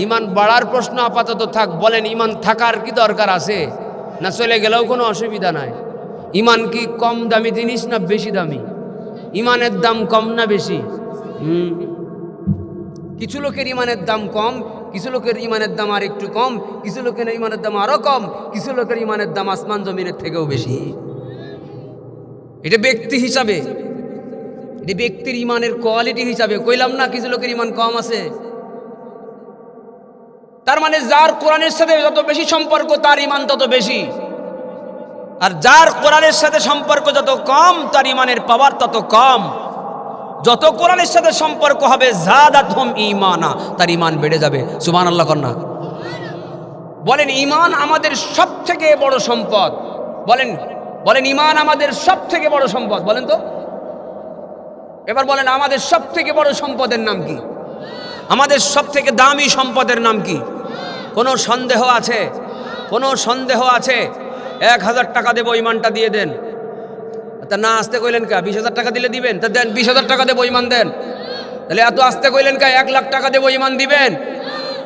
ঈমান বাড়ার প্রশ্ন আপাতত থাক। বলেন ঈমান থাকার কি দরকার আছে? না চলে গেলেও কোনো অসুবিধা নাই? ঈমান কি কম দামি জিনিস না বেশি দামি? ঈমানের দাম কম না বেশি? কিছু লোকের ঈমানের দাম কম, কিছু লোকের ঈমানের দাম আর একটু কম, কিছু লোকের ঈমানের দাম আরো কম, কিছু লোকের ঈমানের দাম আসমান জমিনের থেকেও বেশি। এটা ব্যক্তি হিসাবে, এটা ব্যক্তির ঈমানের কোয়ালিটি হিসাবে কইলাম না। কিছু লোকের ঈমান কম আছে। তার মানে যার কোরআনের সাথে যত বেশি সম্পর্ক তার ঈমান তত বেশি, আর যার কোরআনের সাথে সম্পর্ক যত কম তার ঈমানের পাওয়ার তত কম। যত কোরআনের সাথে সম্পর্ক হবে যাদাতহুম ঈমানা, তার ঈমান বেড়ে যাবে। সুবহানাল্লাহ কন্যা। বলেন ঈমান আমাদের সবথেকে বড় সম্পদ। বলেন বলেন ঈমান আমাদের সবথেকে বড় সম্পদ। বলেন তো এবার বলেন আমাদের সবথেকে বড় সম্পদের নাম কি? আমাদের সবথেকে দামি সম্পদের নাম কি? কোনো সন্দেহ আছে? কোনো সন্দেহ আছে? 1000 টাকা দেবো, ঈমানটা দিয়ে দেন। তা না আসতে কইলেন কা? 20,000 টাকা দিলে দিবেন? তা দেন, 20,000 টাকা দেবো, ঈমান দেন। তাহলে এত আসতে কইলেন কা? 1 লাখ টাকা দেবো, ঈমান দিবেন?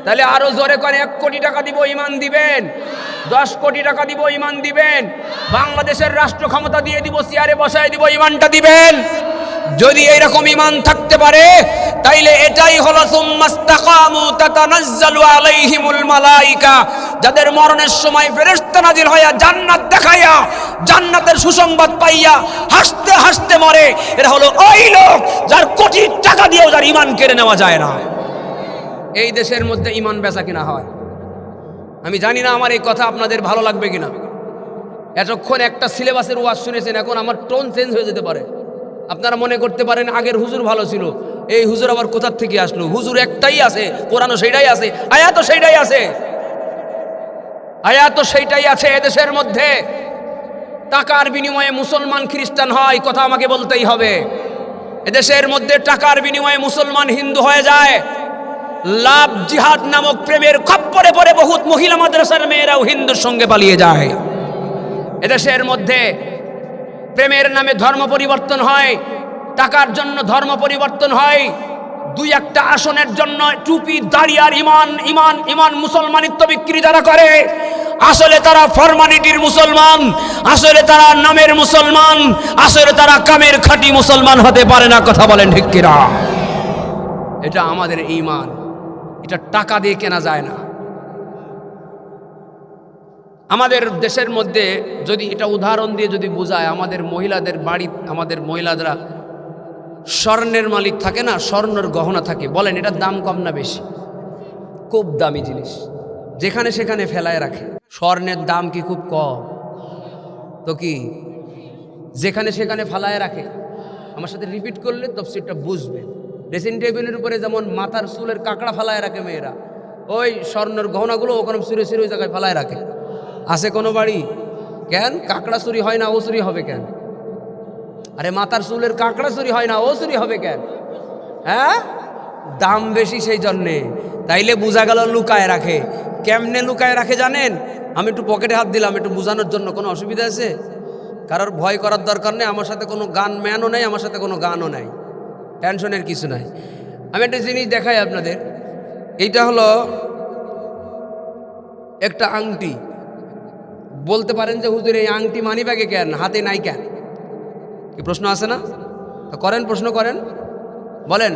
তাহলে আরো জোরে করে 1 কোটি টাকা দিব, ঈমান দিবেন? 10 কোটি টাকা দিব, ঈমান দিবেন? বাংলাদেশের রাষ্ট্র ক্ষমতা দিয়ে দিব, চেয়ারে বসায় দিব, ঈমানটা দিবেন? যদি এইরকম ঈমান থাকতে পারে তাইলে এটাই হলো সুম্মাস্তাকামু তাতানাজ্জালু আলাইহিমুল মালাইকা, যাদের মরণের সময় ফেরেশতা নাজিল হইয়া জান্নাত দেখাইয়া জান্নাতের সুসংবাদ পাইয়া হাসতে হাসতে মরে। এরা হলো ওই লোক যার কোটি টাকা দিয়েও যার ঈমান কেড়ে নেওয়া যায় না। এই দেশের মধ্যে ঈমান বেচা কিনা হয়। আমি জানি না আমার এই কথা আপনাদের ভালো লাগবে কিনা। এতক্ষণ একটা সিলেবাসের ওয়াজ শুনেছেন, এখন আমার টোন চেঞ্জ হয়ে যেতে পারে। আপনারা মনে করতে পারেন আগের হুজুর ভালো ছিল, এই হুজুর আবার কোথার থেকে আসলো? হুজুর একটাই আছে, কোরআনও সেইটাই আছে, আয়াতও সেইটাই আছে, আয়াতও সেইটাই আছে। এদেশের মধ্যে টাকার বিনিময়ে মুসলমান খ্রিস্টান হয়, কথা আমাকে বলতেই হবে। এদেশের মধ্যে টাকার বিনিময়ে মুসলমান হিন্দু হয়ে যায়। লাভ জিহাদ নামক প্রেমের খপ্পরে পড়ে বহুত মহিলা মাদ্রাসার মেয়েরাও হিন্দুর সঙ্গে পালিয়ে যায়। এদেশের মধ্যে প্রেমের নামে ধর্ম পরিবর্তন হয়, টাকার জন্য ধর্ম পরিবর্তন হয়, 2-1টা আসনের জন্য টুপি দাড়ি আর ঈমান ঈমান ঈমান মুসলমানিত্ব বিক্রি যারা করে, আসলে তারা ফরমালিটির মুসলমান, আসলে তারা নামের মুসলমান, আসলে তারা কামের খাঁটি মুসলমান হতে পারে না। কথা বলেন ঠিক কিনা? এটা আমাদের ঈমান, এটা টাকা দিয়ে কেনা যায় না। আমাদের দেশের মধ্যে যদি এটা উদাহরণ দিয়ে যদি বোঝায়, আমাদের মহিলাদের বাড়ি, আমাদের মহিলারা স্বর্ণের মালিক থাকে না, স্বর্ণের গহনা থাকে। বলেন এটার দাম কম না বেশি? খুব দামি জিনিস, যেখানে সেখানে ফেলায় রাখে। স্বর্ণের দাম কি খুব কম? তো কি যেখানে সেখানে ফেলায় রাখে? আমার সাথে রিপিট করলে তফসিরটা বুঝবে। ড্রেসিং টেবিলের উপরে যেমন মাথার চুলের কাঁকড়া ফেলায় রাখে মেয়েরা, ওই স্বর্ণের গহনাগুলো ওখানে চুরে চুরে ওই জায়গায় ফেলায় রাখে। আছে কোনো বাড়ি? কেন কাঁকড়া চুরি হয় না? ও চুরি হবে কেন? আরে মাথার চুলের কাঁকড়া চুরি হয় না, ও চুরি হবে কেন? হ্যাঁ, দাম বেশি সেই জন্যে। তাইলে বোঝা গেল লুকায় রাখে। কেমনে লুকায় রাখে জানেন? আমি একটু পকেটে হাত দিলাম একটু বোঝানোর জন্য। কোনো অসুবিধা আছে? কারোর ভয় করার দরকার নেই। আমার সাথে কোনো গান ম্যানও নেই, আমার সাথে কোনো গানও নাই, টেনশনের কিছু নাই। আমি একটা জিনিস দেখাই আপনাদের। এইটা হলো একটা আংটি, বলতে পারেন যে হুজুর এই আংটি মানিব্যাগে কেন, হাতে নাই কেন? কি প্রশ্ন আছে না? তো করেন, প্রশ্ন করেন, বলেন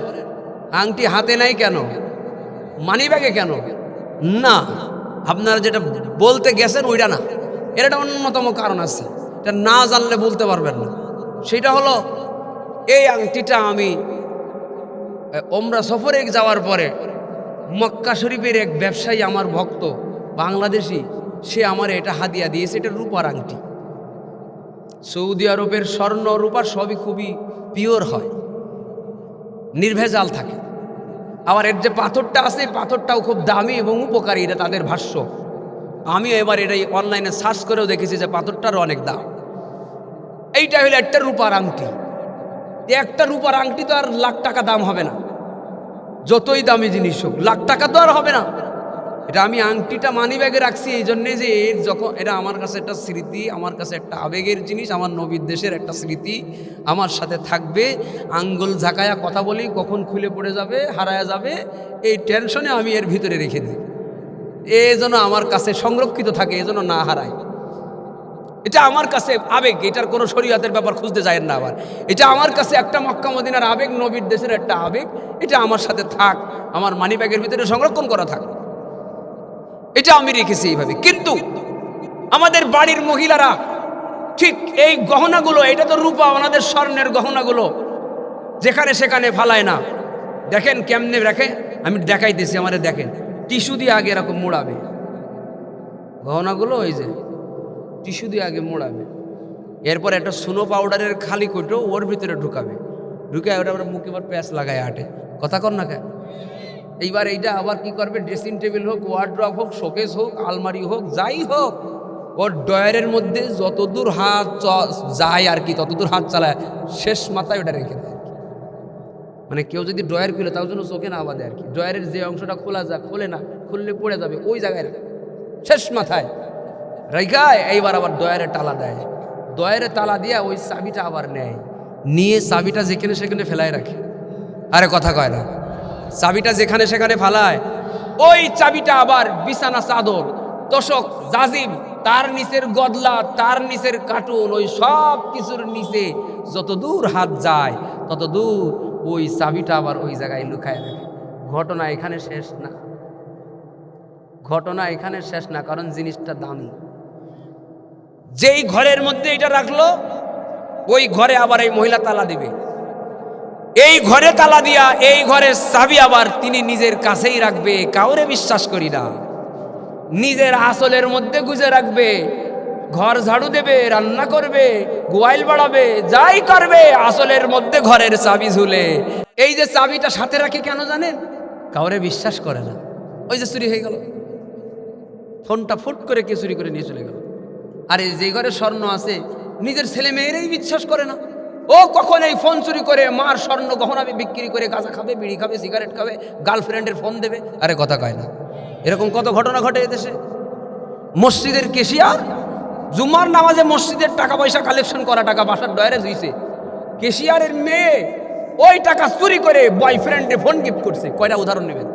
আংটি হাতে নাই কেন, মানিব্যাগে কেন? না, আপনারা যেটা বলতে গেছেন ওইটা না, এর একটা অন্যতম কারণ আছে, এটা না জানলে বলতে পারবেন না। সেটা হলো এই আংটিটা আমি ওমরা সফরে যাওয়ার পরে মক্কা শরীফের এক ব্যবসায়ী, আমার ভক্ত বাংলাদেশি, সে আমার এটা হাদিয়া দিয়েছে। এটা রূপার আংটি। সৌদি আরবের স্বর্ণ রূপা সবই খুবই পিওর হয়, নির্ভেজাল থাকে। আবার এর যে পাথরটা আছে, পাথরটাও খুব দামি এবং উপকারী, এটা তাদের ভাষ্য। আমি এবার এটাই অনলাইনে সার্চ করেও দেখেছি যে পাথরটারও অনেক দাম। এইটা হলো একটা রূপার আংটি। একটা রূপার আংটি তো আর লাখ টাকা দাম হবে না, যতই দামি জিনিস হোক, লাখ টাকা তো আর হবে না। এটা আমি আংটিটা মানিব্যাগে রাখছি এই জন্যে যে এর যখন এটা আমার কাছে একটা স্মৃতি, আমার কাছে একটা আবেগের জিনিস, আমার নবীর দেশের একটা স্মৃতি আমার সাথে থাকবে। আঙ্গুল ঝাঁকায়া কথা বলি, কখন খুলে পড়ে যাবে, হারায়া যাবে, এই টেনশনে আমি এর ভিতরে রেখে দিই। এই জন্য আমার কাছে সংরক্ষিত থাকে, এই জন্য না হারায়। এটা আমার কাছে আবেগ, এটার কোনো শরীয়তের ব্যাপার খুঁজতে যায় না। আবার এটা আমার কাছে একটা মক্কা মদিনার আবেগ, নবীর দেশের একটা আবেগ। এটা আমার সাথে থাক, আমার মানিব্যাগের ভিতরে সংরক্ষণ করা থাক, এটা আমি রেখেছি এইভাবে। কিন্তু আমাদের বাড়ির মহিলারা ঠিক এই গহনাগুলো, এটা তো রূপা, আমাদের স্বর্ণের গহনাগুলো যেখানে সেখানে ফালায় না। দেখেন কেমনে রাখে, আমি দেখাইতেছি, আমারে দেখেন, টিস্যু দিয়ে আগে এরকম মোড়াবে গহনাগুলো, ওই যে টিস্যু দিয়ে আগে মোড়াবে, এরপর একটা সুনো পাউডারের খালি কইটো ওর ভিতরে ঢুকাবে, ঢুকে ওটা আবার মুখে আবার প্যাঁচ লাগায় আটে, কথা কর না খায়। এইবার এইটা আবার কি করবে, ড্রেসিং টেবিল হোক, ওয়ার্ড্রপ হোক, শোকেস হোক, আলমারি হোক, যাই হোক, ওর ডয়ারের মধ্যে যতদূর হাত যায় আর কি, ততদূর হাত চালায়, শেষ মাথায় ওটা রেখে দেয়। মানে কেউ যদি ড্রয়ার খুলে তার জন্য চোখে না বাঁধে আর কি, ড্রয়ারের যে অংশটা খোলা যায়, খোলে না, খুললে পড়ে যাবে, ওই জায়গায় শেষ মাথায় রেখায়। এইবার আবার ডয়ারে তালা দেয়, ডয়ারে তালা দিয়ে ওই চাবিটা আবার নেয়, নিয়ে চাবিটা যেখানে সেখানে ফেলায় রাখে। আরে কথা কয় না, চাবিটা যেখানে সেখানে ফালায়, ওই চাবিটা আবার বিছানা চাদর, তোশক, জাজিম, তার নিচের গদলা, তার নিচের কার্টুন, ওই সব কিছুর নিচে যত দূর হাত যায় তত দূর ওই চাবিটা আবার ওই জায়গায় লুকায় রাখে। ঘটনা এখানে শেষ না, ঘটনা এখানে শেষ না, কারণ জিনিসটা দামি। যেই ঘরের মধ্যে এটা রাখলো, ওই ঘরে আবার এই মহিলা তালা দিবে। এই ঘরে তালা দিয়া এই ঘরের চাবি আবার তিনি নিজের কাছেই রাখবে, কাউরে বিশ্বাস করি না, নিজের আসলের মধ্যে গুজে রাখবে। ঘর ঝাড়ু দেবে, রান্না করবে, গোয়াল বাড়াবে, যাই করবে, আসলের মধ্যে ঘরের চাবি ঝুলে। এই যে চাবিটা সাথে রাখে কেন জানেন? কাউরে বিশ্বাস করে না। ওই যে চুরি হয়ে গেল, ফোনটা ফুট করে কে চুরি করে নিয়ে চলে গেল। আরে যে ঘরে স্বর্ণ আছে, নিজের ছেলে মেয়েরাই বিশ্বাস করে না। ও কখন এই ফোন চুরি করে মার স্বর্ণ গহনা বিক্রি করে গাঁজা খাবে, বিড়ি খাবে, সিগারেট খাবে, গার্লফ্রেন্ডের ফোন দেবে। আরে কথা কয় না, এরকম কত ঘটনা ঘটে এদেশে। মসজিদের কেশিয়ার জুমার নামাজে মসজিদের টাকা পয়সা কালেকশন করা টাকা বাসার ডয়ারে জুইছে, কেশিয়ারের মেয়ে ওই টাকা চুরি করে বয়ফ্রেন্ডে ফোন গিফট করছে। কয়টা উদাহরণ নেবেন?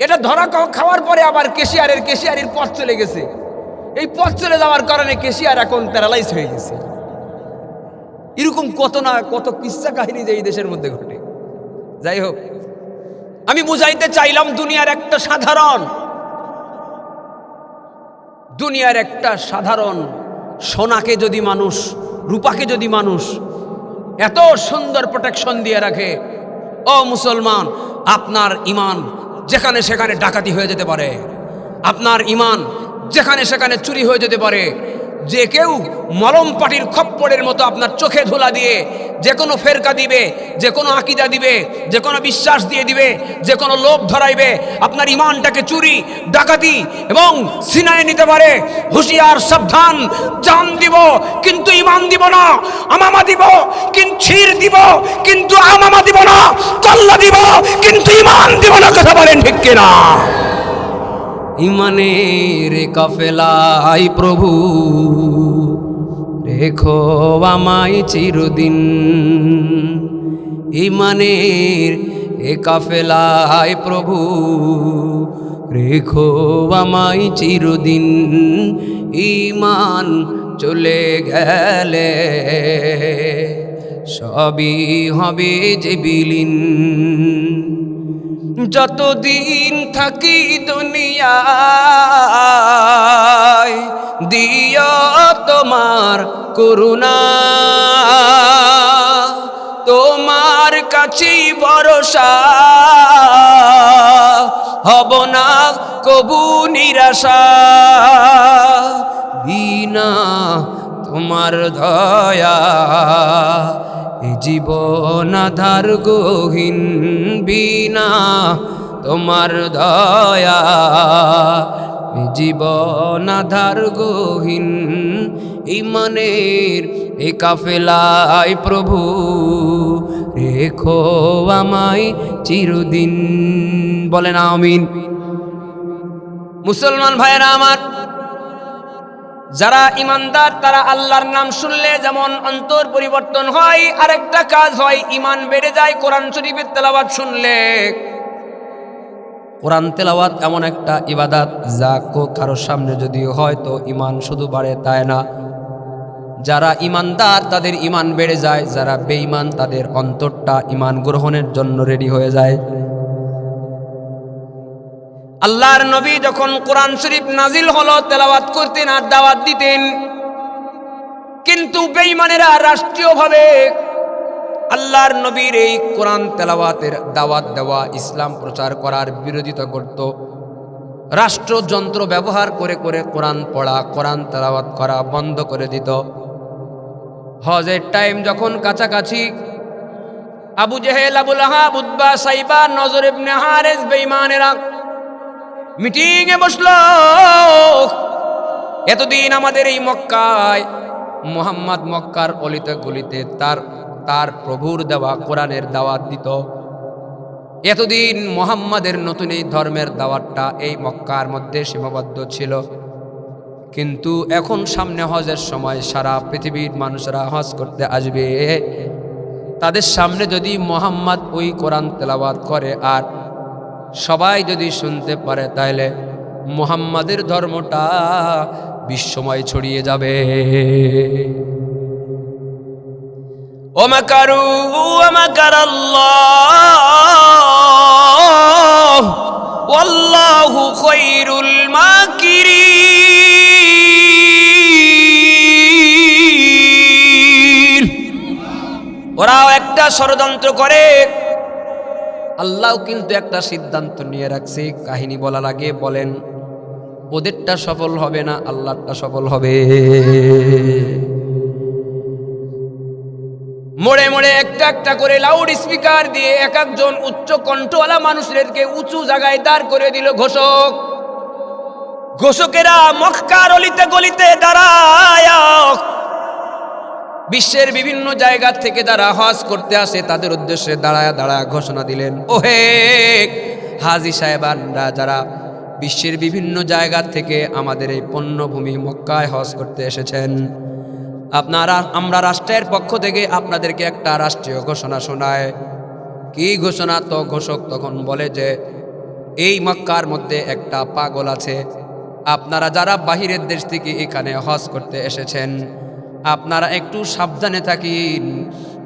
এটা ধরা খাওয়ার পরে আবার কেশিয়ারের পথ চলে গেছে। এই পথ চলে যাওয়ার কারণে কেশিয়ার এখন প্যারালাইজ হয়ে গেছে। এরকম কত না কত কিস্সা কাহিনী যে এই দেশের মধ্যে ঘটে। যাই হোক, আমি বুঝাইতে চাইলাম দুনিয়ার একটা সাধারণ সোনাকে যদি মানুষ, রূপাকে যদি মানুষ এত সুন্দর প্রোটেকশন দিয়ে রাখে, ও মুসলমান, আপনার ইমান যেখানে সেখানে ডাকাতি হয়ে যেতে পারে, আপনার ইমান যেখানে সেখানে চুরি হয়ে যেতে পারে। যে কেউ মলম পাটির খপ্পড়ের মতো আপনার চোখে ধুলা দিয়ে যে কোনো ফেরকা দিবে, যে কোনো আকিদা দিবে, যে কোনো বিশ্বাস দিয়ে দিবে, যে কোনো লোভ ধরাইবে, আপনার ইমানটাকে চুরি, ডাকাতি এবং সিনায় নিতে পারে। হুঁশিয়ার, সাবধান। জান দিব কিন্তু ইমান দিব না, আমামা দিব কিন্তু ছির দিব কিন্তু আমামা দিব না, কল্লা দিব কিন্তু ইমান দিব না। কথা বলেন ঠিক কিনা? ইমানের কাফেলায় প্রভু রেখো আমায় চিরদিন, ইমানের এ কাফেলায় প্রভু রেখো আমায় চিরদিন, ঈমান চলে গেলে সবই হবে যে বিলীন। যতদিন থাকি দুনিয়ায় দিও তোমার করুণা, তোমার কাছেই ভরসা, হব না কবু নিরাশা। বিনা তোমার দয়া এ জীবন আধার গহীন, বিনা তোমার দয়া এ জীবন আধার গহীন। ঈমানের এ কাফেলায় প্রভু রেখো আমায় চিরদিন। বলেন আমিন। মুসলমান ভাইয়েরা আমার, যারা ইমানদার তারা আল্লাহর নাম শুনলে যেমন অন্তর পরিবর্তন হয়, আরেকটা কাজ হয় ইমান বেড়ে যায়। কোরআন শরীফের তেলাওয়াত শুনলে, কোরআন তেলাওয়াত এমন একটা ইবাদত যা কারোর সামনে যদি হয় তো ইমান শুধু বাড়ে তাই না, যারা ইমানদার তাদের ইমান বেড়ে যায়, যারা বেঈমান তাদের অন্তরটা ইমান গ্রহণের জন্য রেডি হয়ে যায়। আল্লাহর নবী যখন কোরআন শরীফ নাজিল হলো তেলাওয়াত করতেন আর দাওয়াত দিতেন, কিন্তু বেঈমানেরা রাষ্ট্রীয়ভাবে আল্লাহর নবীর এই কোরআন তেলাওয়াতের দাওয়াত দেওয়া, ইসলাম প্রচার করার বিরোধিতা করত। রাষ্ট্রযন্ত্র ব্যবহার করে করে কোরআন পড়া, কোরআন তেলাওয়াত করা বন্ধ করে দিত। হজের টাইম যখন কাছাকাছি, আবু জেহেল, আবু লাহাব, উতবা, সাইবা, নজর ইবনে হারিস বেঈমানেরা মিটিং এ বসলো। এতদিন আমাদের এই মক্কায় মুহাম্মদ মক্কার অলিতে গলিতে তার প্রভুর দেওয়া কোরআনের দাওয়াত দিত। এতদিন মুহাম্মাদের নতুন এই ধর্মের দাওয়াতটা এই মক্কার মধ্যে সীমাবদ্ধ ছিল। কিন্তু এখন সামনে হজের সময় সারা পৃথিবীর মানুষরা হজ করতে আসবে, তাদের সামনে যদি মুহাম্মদ ওই কোরআন তেলাওয়াত করে আর সবাই যদি শুনতে পারে, তাহলে মুহাম্মাদের ধর্মটা বিশ্বময় ছড়িয়ে যাবে। ওমাকারু ওমাকারাল্লাহ ওয়াল্লাহু খায়রুল মাকিরিন। ওরাও একটা ষড়যন্ত্র করে, আল্লাহ কিন্তু একটা সিদ্ধান্ত নিয়ে রাখছে। কাহিনী বলার আগে বলেন, ওদেরটা সফল হবে না, আল্লাহরটা সফল হবে। মোড়ে মোড়ে একটা একটা করে লাউড স্পিকার দিয়ে এক একজন উচ্চ কণ্ঠওয়ালা মানুষদেরকে উঁচু জায়গায় দাঁড় করে দিল ঘোষক। ঘোষকেরা মক্কার অলিতে গলিতে দাঁড়ায়, বিশ্বের বিভিন্ন জায়গা থেকে যারা হজ করতে আসে তাদের উদ্দেশ্যে দাঁড়ায় দাঁড়ায় ঘোষণা দিলেন, ওহে হাজী সাহেবানরা যারা বিশ্বের বিভিন্ন জায়গা থেকে আমাদের এই পণ্যভূমি মক্কায় হজ করতে এসেছেন, আমরা রাষ্ট্রের পক্ষ থেকে আপনাদেরকে একটা রাষ্ট্রীয় ঘোষণা শোনায়। কি ঘোষণা? তো ঘোষক তখন বলে যে এই মক্কার মধ্যে একটা পাগল আছে, আপনারা যারা বাহিরের দেশ থেকে এখানে হজ করতে এসেছেন আপনারা একটু সাবধানে থাকেন,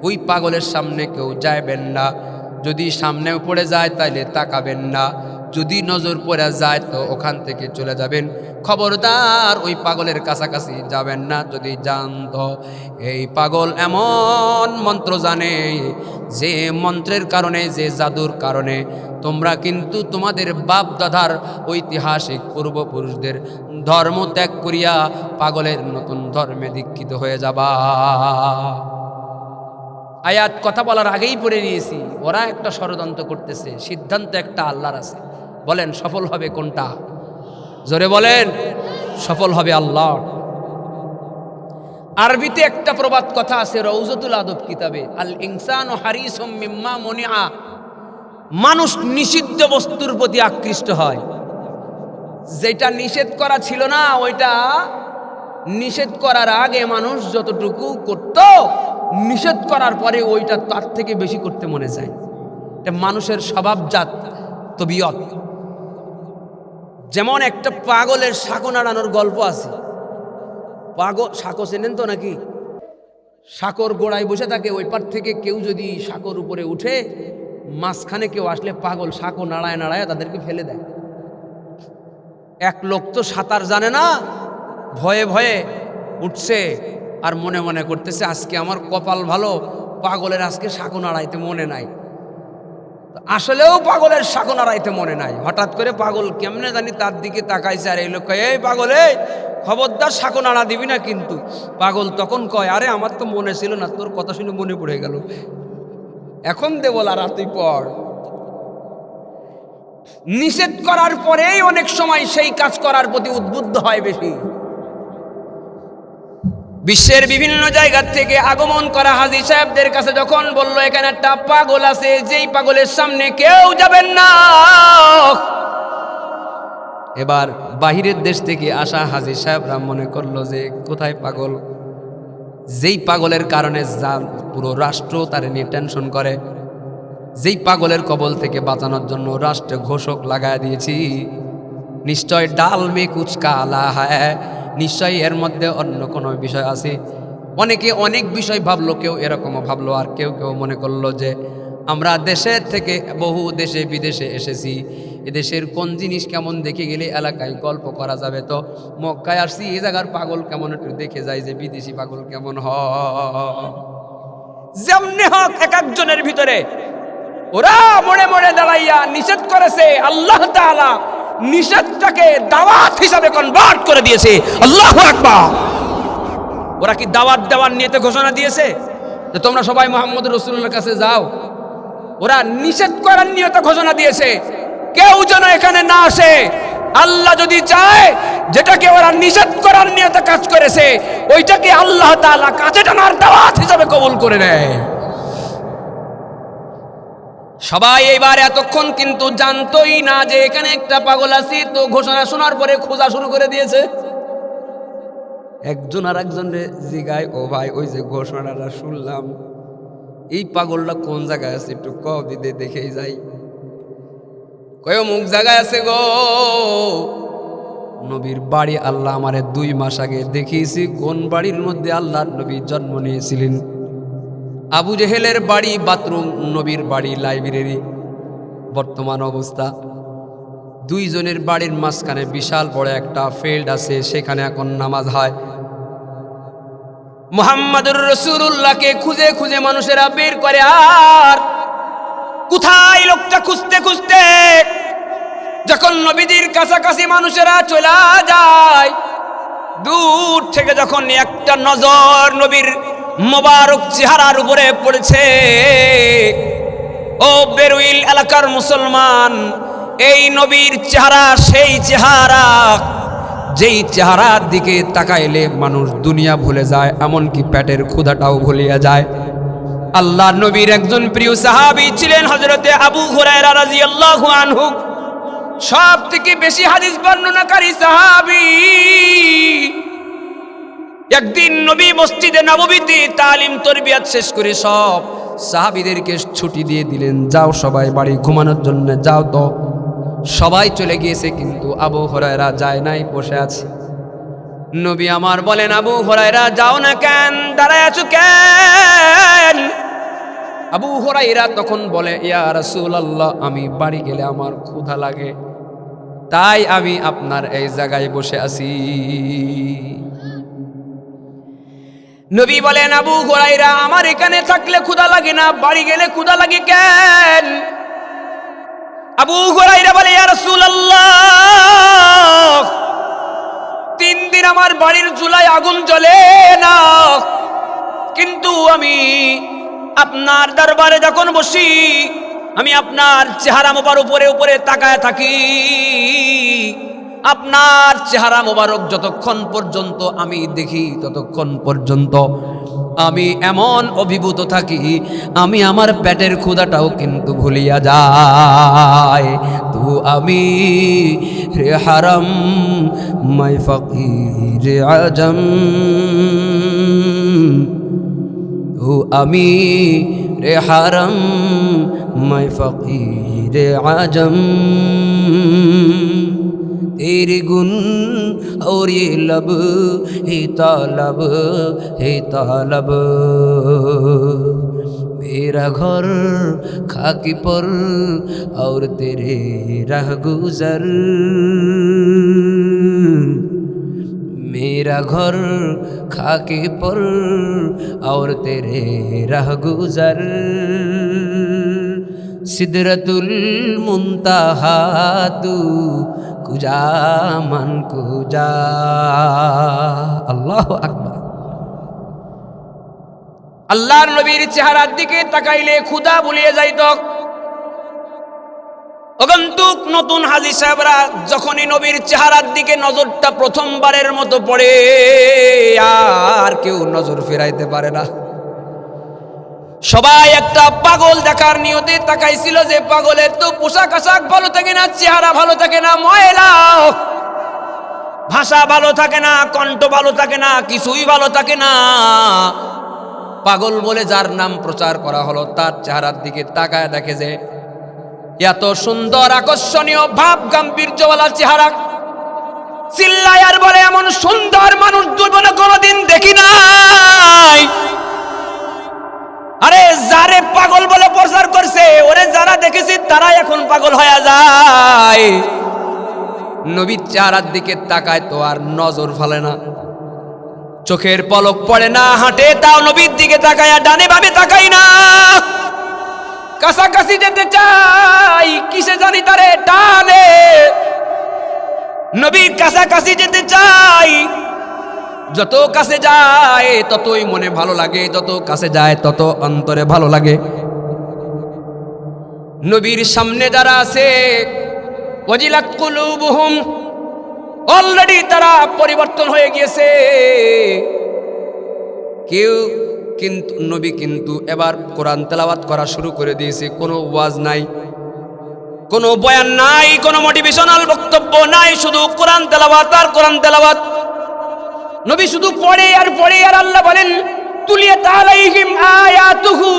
ওই পাগলের সামনে কেউ যাইবেন না। যদি সামনেও পড়ে যায় তাইলে তাকাবেন না, যদি নজর পড়ে যায় তো ওখান থেকে চলে যাবেন। খবরদার ওই পাগলের কাছাকাছি যাবেন না। যদি জানত এই পাগল এমন মন্ত্র জানে যে মন্ত্রের কারণে, যে জাদুর কারণে তোমরা কিন্তু তোমাদের বাপ দাদার ঐতিহাসিক পূর্বপুরুষদের ধর্ম ত্যাগ করিয়া পাগলের নতুন ধর্মে দীক্ষিত হয়ে যাবা। আয়াত কথা বলার আগেই পড়ে নিয়েছি, ওরা একটা ষড়যন্ত্র করতেছে, সিদ্ধান্ত একটা আল্লাহর আছে। বলেন সফল হবে কোনটা? জোরে বলেন, সফল হবে আল্লাহ। আরবিতে একটা প্রবাদ কথা আছে রওজাতুল আদব কিতাবে, আল ইনসানু হারিসুম মিম্মা মুনিআ। মানুষ নিষিদ্ধ বস্তুর প্রতি আকৃষ্ট হয়। যেটা নিষেধ করা ছিল না ওইটা নিষেধ করার আগে মানুষ যতটুকু করত, নিষেধ করার পরে ওইটা তার থেকে বেশি করতে মনে চায়। এটা মানুষের স্বভাবজাত তবিয়ত। যেমন একটা পাগলের সাঁকো নাড়ানোর গল্প আছে। পাগল সাঁকো চেনেন তো নাকি? সাঁকোর গোড়ায় বসে থাকে, ওই পার থেকে কেউ যদি সাঁকোর উপরে উঠে, মাঝখানে কেউ আসলে পাগল সাঁকো নাড়ায় নাড়ায় তাদেরকে ফেলে দেয়। এক লোক তো সাঁতার জানে না, ভয়ে ভয়ে উঠছে আর মনে মনে করতেছে আজকে আমার কপাল ভালো, পাগলের আজকে সাঁকো নাড়াইতে মনে নাই। আসলেও পাগলের সাঁকো নাড়াইতে মনে নাই। হঠাৎ করে পাগল কেমনে জানি তার দিকে তাকাইছে, আর এই লোক কয়, এই পাগল, এই খবরদার সাঁকো নাড়া দিবি না কিন্তু। পাগল তখন কয়, আরে আমার তো মনে ছিল না, তোর কথা শুনে মনে পড়ে গেল, এখন দে বল, আর তুই পড়। নিষেধ করার পরেই অনেক সময় সেই কাজ করার প্রতি উদ্বুদ্ধ হয় বেশি। বিশ্বের বিভিন্ন জায়গা থেকে আগমন করা হাজী সাহেবদের কাছে যখন বলল এখানে একটা পাগল আছে, যেই পাগলের সামনে কেউ যাবেন না, এবার বাহিরের দেশ থেকে আসা হাজী সাহেবরা মনে করলো যে কোথায় পাগল, যেই পাগলের কারণে পুরো রাষ্ট্র তার নিয়ে টেনশন করে, যেই পাগলের কবল থেকে বাঁচানোর জন্য রাষ্ট্রে ঘোষক লাগায় দিয়েছি, নিশ্চয় ডাল মে কুছ কালা হ্যায়, নিশ্চয়ই এর মধ্যে অন্য কোনো বিষয় আছে। অনেকে অনেক বিষয় ভাবলো, কেউ এরকমও ভাবলো, আর কেউ কেউ মনে করলো যে আমরা দেশের থেকে বহু দেশে বিদেশে এসেছি, এদেশের কোন জিনিস কেমন দেখে গেলে এলাকায় গল্প করা যাবে, তো মক্কায় আসছি, এই জায়গার পাগল কেমন একটু দেখে যায় যে বিদেশি পাগল কেমন হয়। যেমনি হোক এক একজনের ভিতরে ওরা মনে মনে দাঁড়াইয়া নিষেধ করেছে, আল্লাহ তাআলা নিষেধটাকে দাওয়াত হিসাবে কনভার্ট করে দিয়েছে। আল্লাহু আকবার। ওরা কি দাওয়াত দেওয়ার নিয়তে ঘোষণা দিয়েছে যে তোমরা সবাই মুহাম্মদ রাসূলুল্লাহর কাছে যাও? ওরা নিষেধ করার নিয়তে ঘোষণা দিয়েছে, কেউ যেন এখানে না আসে। আল্লাহ যদি চায় যেটাকে ওরা নিষেধ করার নিয়তে কাজ করেছে, ওইটাকে আল্লাহ তাআলা কাছে টানার দাওয়াত হিসাবে কবুল করে নেয়। সবাই এইবার এতক্ষণ কিন্তু জানতোই না যে এখানে একটা পাগল আছে, তো ঘোষণা শোনার পরে খোঁজা শুরু করে দিয়েছে। একজন আর একজন জিগায়, ও ভাই ওই যে ঘোষণাটা শুনলাম, এই পাগলটা কোন জায়গায় আছে একটু কও দিতে, দেখেই যাই। কয় মুখ জায়গায় আছে গো, নবীর বাড়ি আল্লাহ আমারে 2 মাস আগে দেখিয়েছি, কোন বাড়ির মধ্যে আল্লাহর নবী জন্ম নিয়েছিলেন। আবু জেহেলের বাড়ি বাথরুম, নবীর বাড়ি লাইব্রেরি। বর্তমান অবস্থা, 2 জনের বাড়ির মাঝখানে বিশাল বড় একটা ফিল্ড আছে, সেখানে এখন নামাজ হয়। মুহাম্মাদুর রাসূলুল্লাহকে খুঁজে খুঁজে মানুষেরা বের করে, আর কোথায় লোকটা খুঁজতে খুঁজতে যখন নবীদের কাছাকাছি মানুষেরা চলে যায়, দূর থেকে যখন একটা নজর নবীর মোবারক চেহারার উপরে পড়েছে, ও বেরুইল এলাকার মুসলমান, এই নবীর চেহারা সেই চেহারা যেই চেহারার দিকে তাকাইলে মানুষ দুনিয়া ভুলে যায়, এমনকি পেটের ক্ষুধাটাও ভুলিয়া যায়। আল্লাহ নবীর একজন প্রিয় সাহাবী ছিলেন হযরতে আবু হুরায়রা রাদিয়াল্লাহু আনহু, সব থেকে বেশি হাদিস বর্ণনাকারী সাহাবী। একদিন নবী মসজিদে নববীতে তালিম তরবিয়ত শেষ করে সব সাহাবীদেরকে ছুটি দিয়ে দিলেন, যাও সবাই বাড়ি ঘুমানোর জন্য যাও। তো সবাই চলে গিয়েছে, কিন্তু আবু হুরায়রা যায় নাই, বসে আছে। নবী আমার বলেন, আবু হুরায়রা যাও না কেন, দাঁড়ায় আছো কেন? আবু হুরায়রা তখন বলে, ইয়া রাসূলুল্লাহ, আমি বাড়ি গেলে আমার ক্ষুধা লাগে, তাই আমি আপনার এই জায়গায় বসে আছি। নবী বলেন, আবু হুরায়রা, আমার এখানে থাকলে ক্ষুধা লাগে না, বাড়ি গেলে ক্ষুধা লাগে কেন? আবু হুরায়রা বলে, ইয়া রাসূলুল্লাহ, 3 দিন আমার বাড়ির চুলায় আগুন জ্বলে না, কিন্তু আমি আপনার দরবারে যখন বসি, আমি আপনার চেহারা মোবারক উপরে উপরে তাকায় থাকি। আপনার চেহারা মোবারক যতক্ষণ পর্যন্ত আমি দেখি, ততক্ষণ পর্যন্ত আমি এমন অভিভূত থাকি, আমি আমার পেটের ক্ষুধাটাও কিন্তু ভুলিয়া যাই। তু আমি রে হারাম মাই ফকির আজম, তু আমি রে হারাম মাই ফকির আজম, तेरे गुण और ये लब हे तालब मेरा घर खाकी पर और तेरे राह गुजर मेरा घर खाके पर और तेरे राह गुजर सिदरतुल मुंतहा तू कुजा मन कुजा আল্লাহু আকবার আল্লাহর নবীর চেহারার দিকে তাকাইলে ক্ষুধা ভুলিয়ে যাইত অগন্তুক নতুন হাজী সাহেবরা যখনই নবীর চেহারার দিকে নজরটা প্রথমবারের মতো পড়ে আর কেউ নজর ফেরাইতে পারে না সবাই একটা পাগল দেখার নিয়তে তাকাইছিল যে পাগলের তো পোশাক আশাক ভালো থাকে না চেহারা ভালো থাকে না ময়লা ভাষা ভালো থাকে না কণ্ঠ ভালো থাকে না কিছুই ভালো থাকে না পাগল বলে যার নাম প্রচার করা হলো তার চেহারার দিকে তাকায় দেখে যে এত সুন্দর আকর্ষণীয় ভাব গাম্ভীর্যওয়ালা চেহারা চিল্লায় আর বলে এমন সুন্দর মানুষ জীবনে কোনোদিন দেখি নাই আরে যারে পাগল বলে প্রচার করছে ওরে যারা দেখেছি তারা এখন পাগল হয়ে যায় নবীর চেহারার দিকে তাকায় তো আর নজর ফেলে না চোখের পলক পড়ে না হাঁটে তাও নবীর দিকে তাকায় ডানে বামে তাকাই না কাছাকাছি যেতে চাই কিসে জানি তারে টানে নবীর কাছাকাছি যেতে চাই যত কাছে যায় ততই মনে ভালো লাগে যত কাছে যায় তত অন্তরে ভালো লাগে নবীর সামনে যারা আছে ওয়াজিলাত কুলুবুহুম অলরেডি তারা পরিবর্তন হয়ে গিয়েছে কেউ কিন্তু নবী কিন্তু এবার কোরআন তেলাওয়াত করা শুরু করে দিয়েছে কোনো ওয়াজ নাই কোনো বয়ান নাই কোনো মোটিভেশনাল বক্তব্য নাই শুধু কোরআন তেলাওয়াত আর কোরআন তেলাওয়াত নবী শুধু পড়ে আর আল্লাহ বলেন তুলিয়াত আলাইহিম আয়াতুহু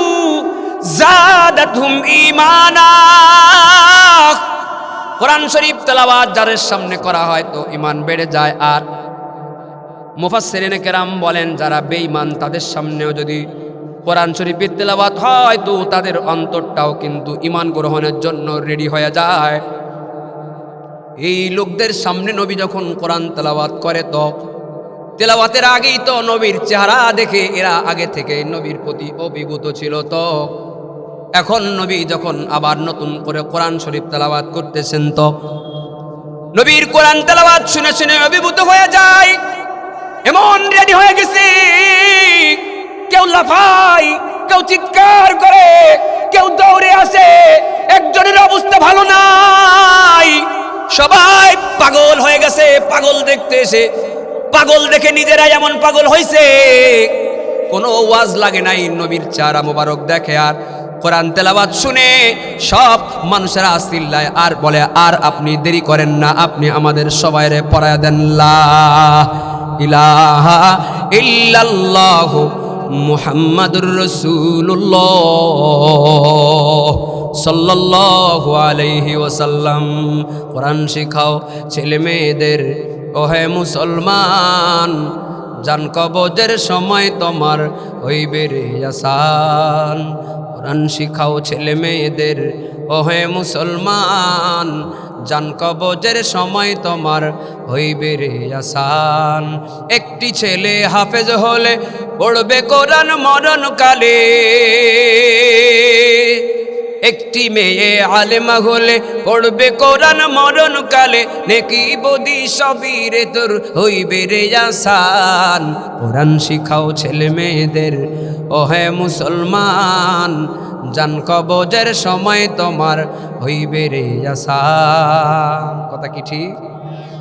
জাদাতহুম ঈমানা কোরআন শরীফ তেলাওয়াত যার সামনে করা হয় তো ঈমান বেড়ে যায় আর মুফাসসিরিনে কেরাম বলেন যারা বেঈমান তাদের সামনেও যদি কোরআন শরীফের তেলাওয়াত হয় তো তাদের অন্তরটাও কিন্তু ঈমান গ্রহণের জন্য রেডি হয়ে যায় এই লোকদের সামনে নবী যখন কোরআন তেলাওয়াত করে তো তেলাওয়াতের আগেই তো নবীর চেহারা দেখে এরা আগে থেকে নবীর প্রতি অভিভূত ছিল তো এখন নবী যখন আবার নতুন করে কোরআন শরীফ তেলাওয়াত করতেছেন তো নবীর কোরআন তেলাওয়াত শুনে শুনে অভিভূত হয়ে যায় এমন রেডি হয়ে গেছে কেউ লাফায় কেউ চিৎকার করে কেউ দৌড়ে আসে একজনের অবস্থা ভালো নাই সবাই পাগল হয়ে গেছে পাগল দেখতে এসে পাগল দেখে নিজেরাই এমন পাগল হয়েছে কোনো ওয়াজ লাগে নাই নবীর চেহারা মোবারক দেখে আর কোরআন তেলাওয়াত শুনে সব মানুষেরা চিল্লায় আর বলে আর আপনি দেরি করেন না আপনি আমাদের সবাইরে পড়ায়া দেন লা ইলাহা ইল্লাল্লাহু মুহাম্মাদুর রাসূলুল্লাহ সাল্লাল্লাহু আলাইহি ওয়াসাল্লাম কোরআন শিখাও ছেলে মেয়েদের ওহে মুসলমান জান কবজের সময় তোমার হইবে রে আসান কোরআন শিখাও ছেলে মেয়েদের ওহে মুসলমান জান কবজের সময় তোমার হইবে রে আসান একটি ছেলে হাফেজ হলে পড়বে কোরআন মরণ কালে একটি মেয়ে আলেমা হলে পড়বে কোরআন মরণ কালে নেকি বদি সবই রে তোর হইবে রে আসান কোরআন শিখাও ছেলে মেয়েদের ওহে মুসলমান জান কবজের সময় তোমার হইবে রে আসান কথা কি ঠিক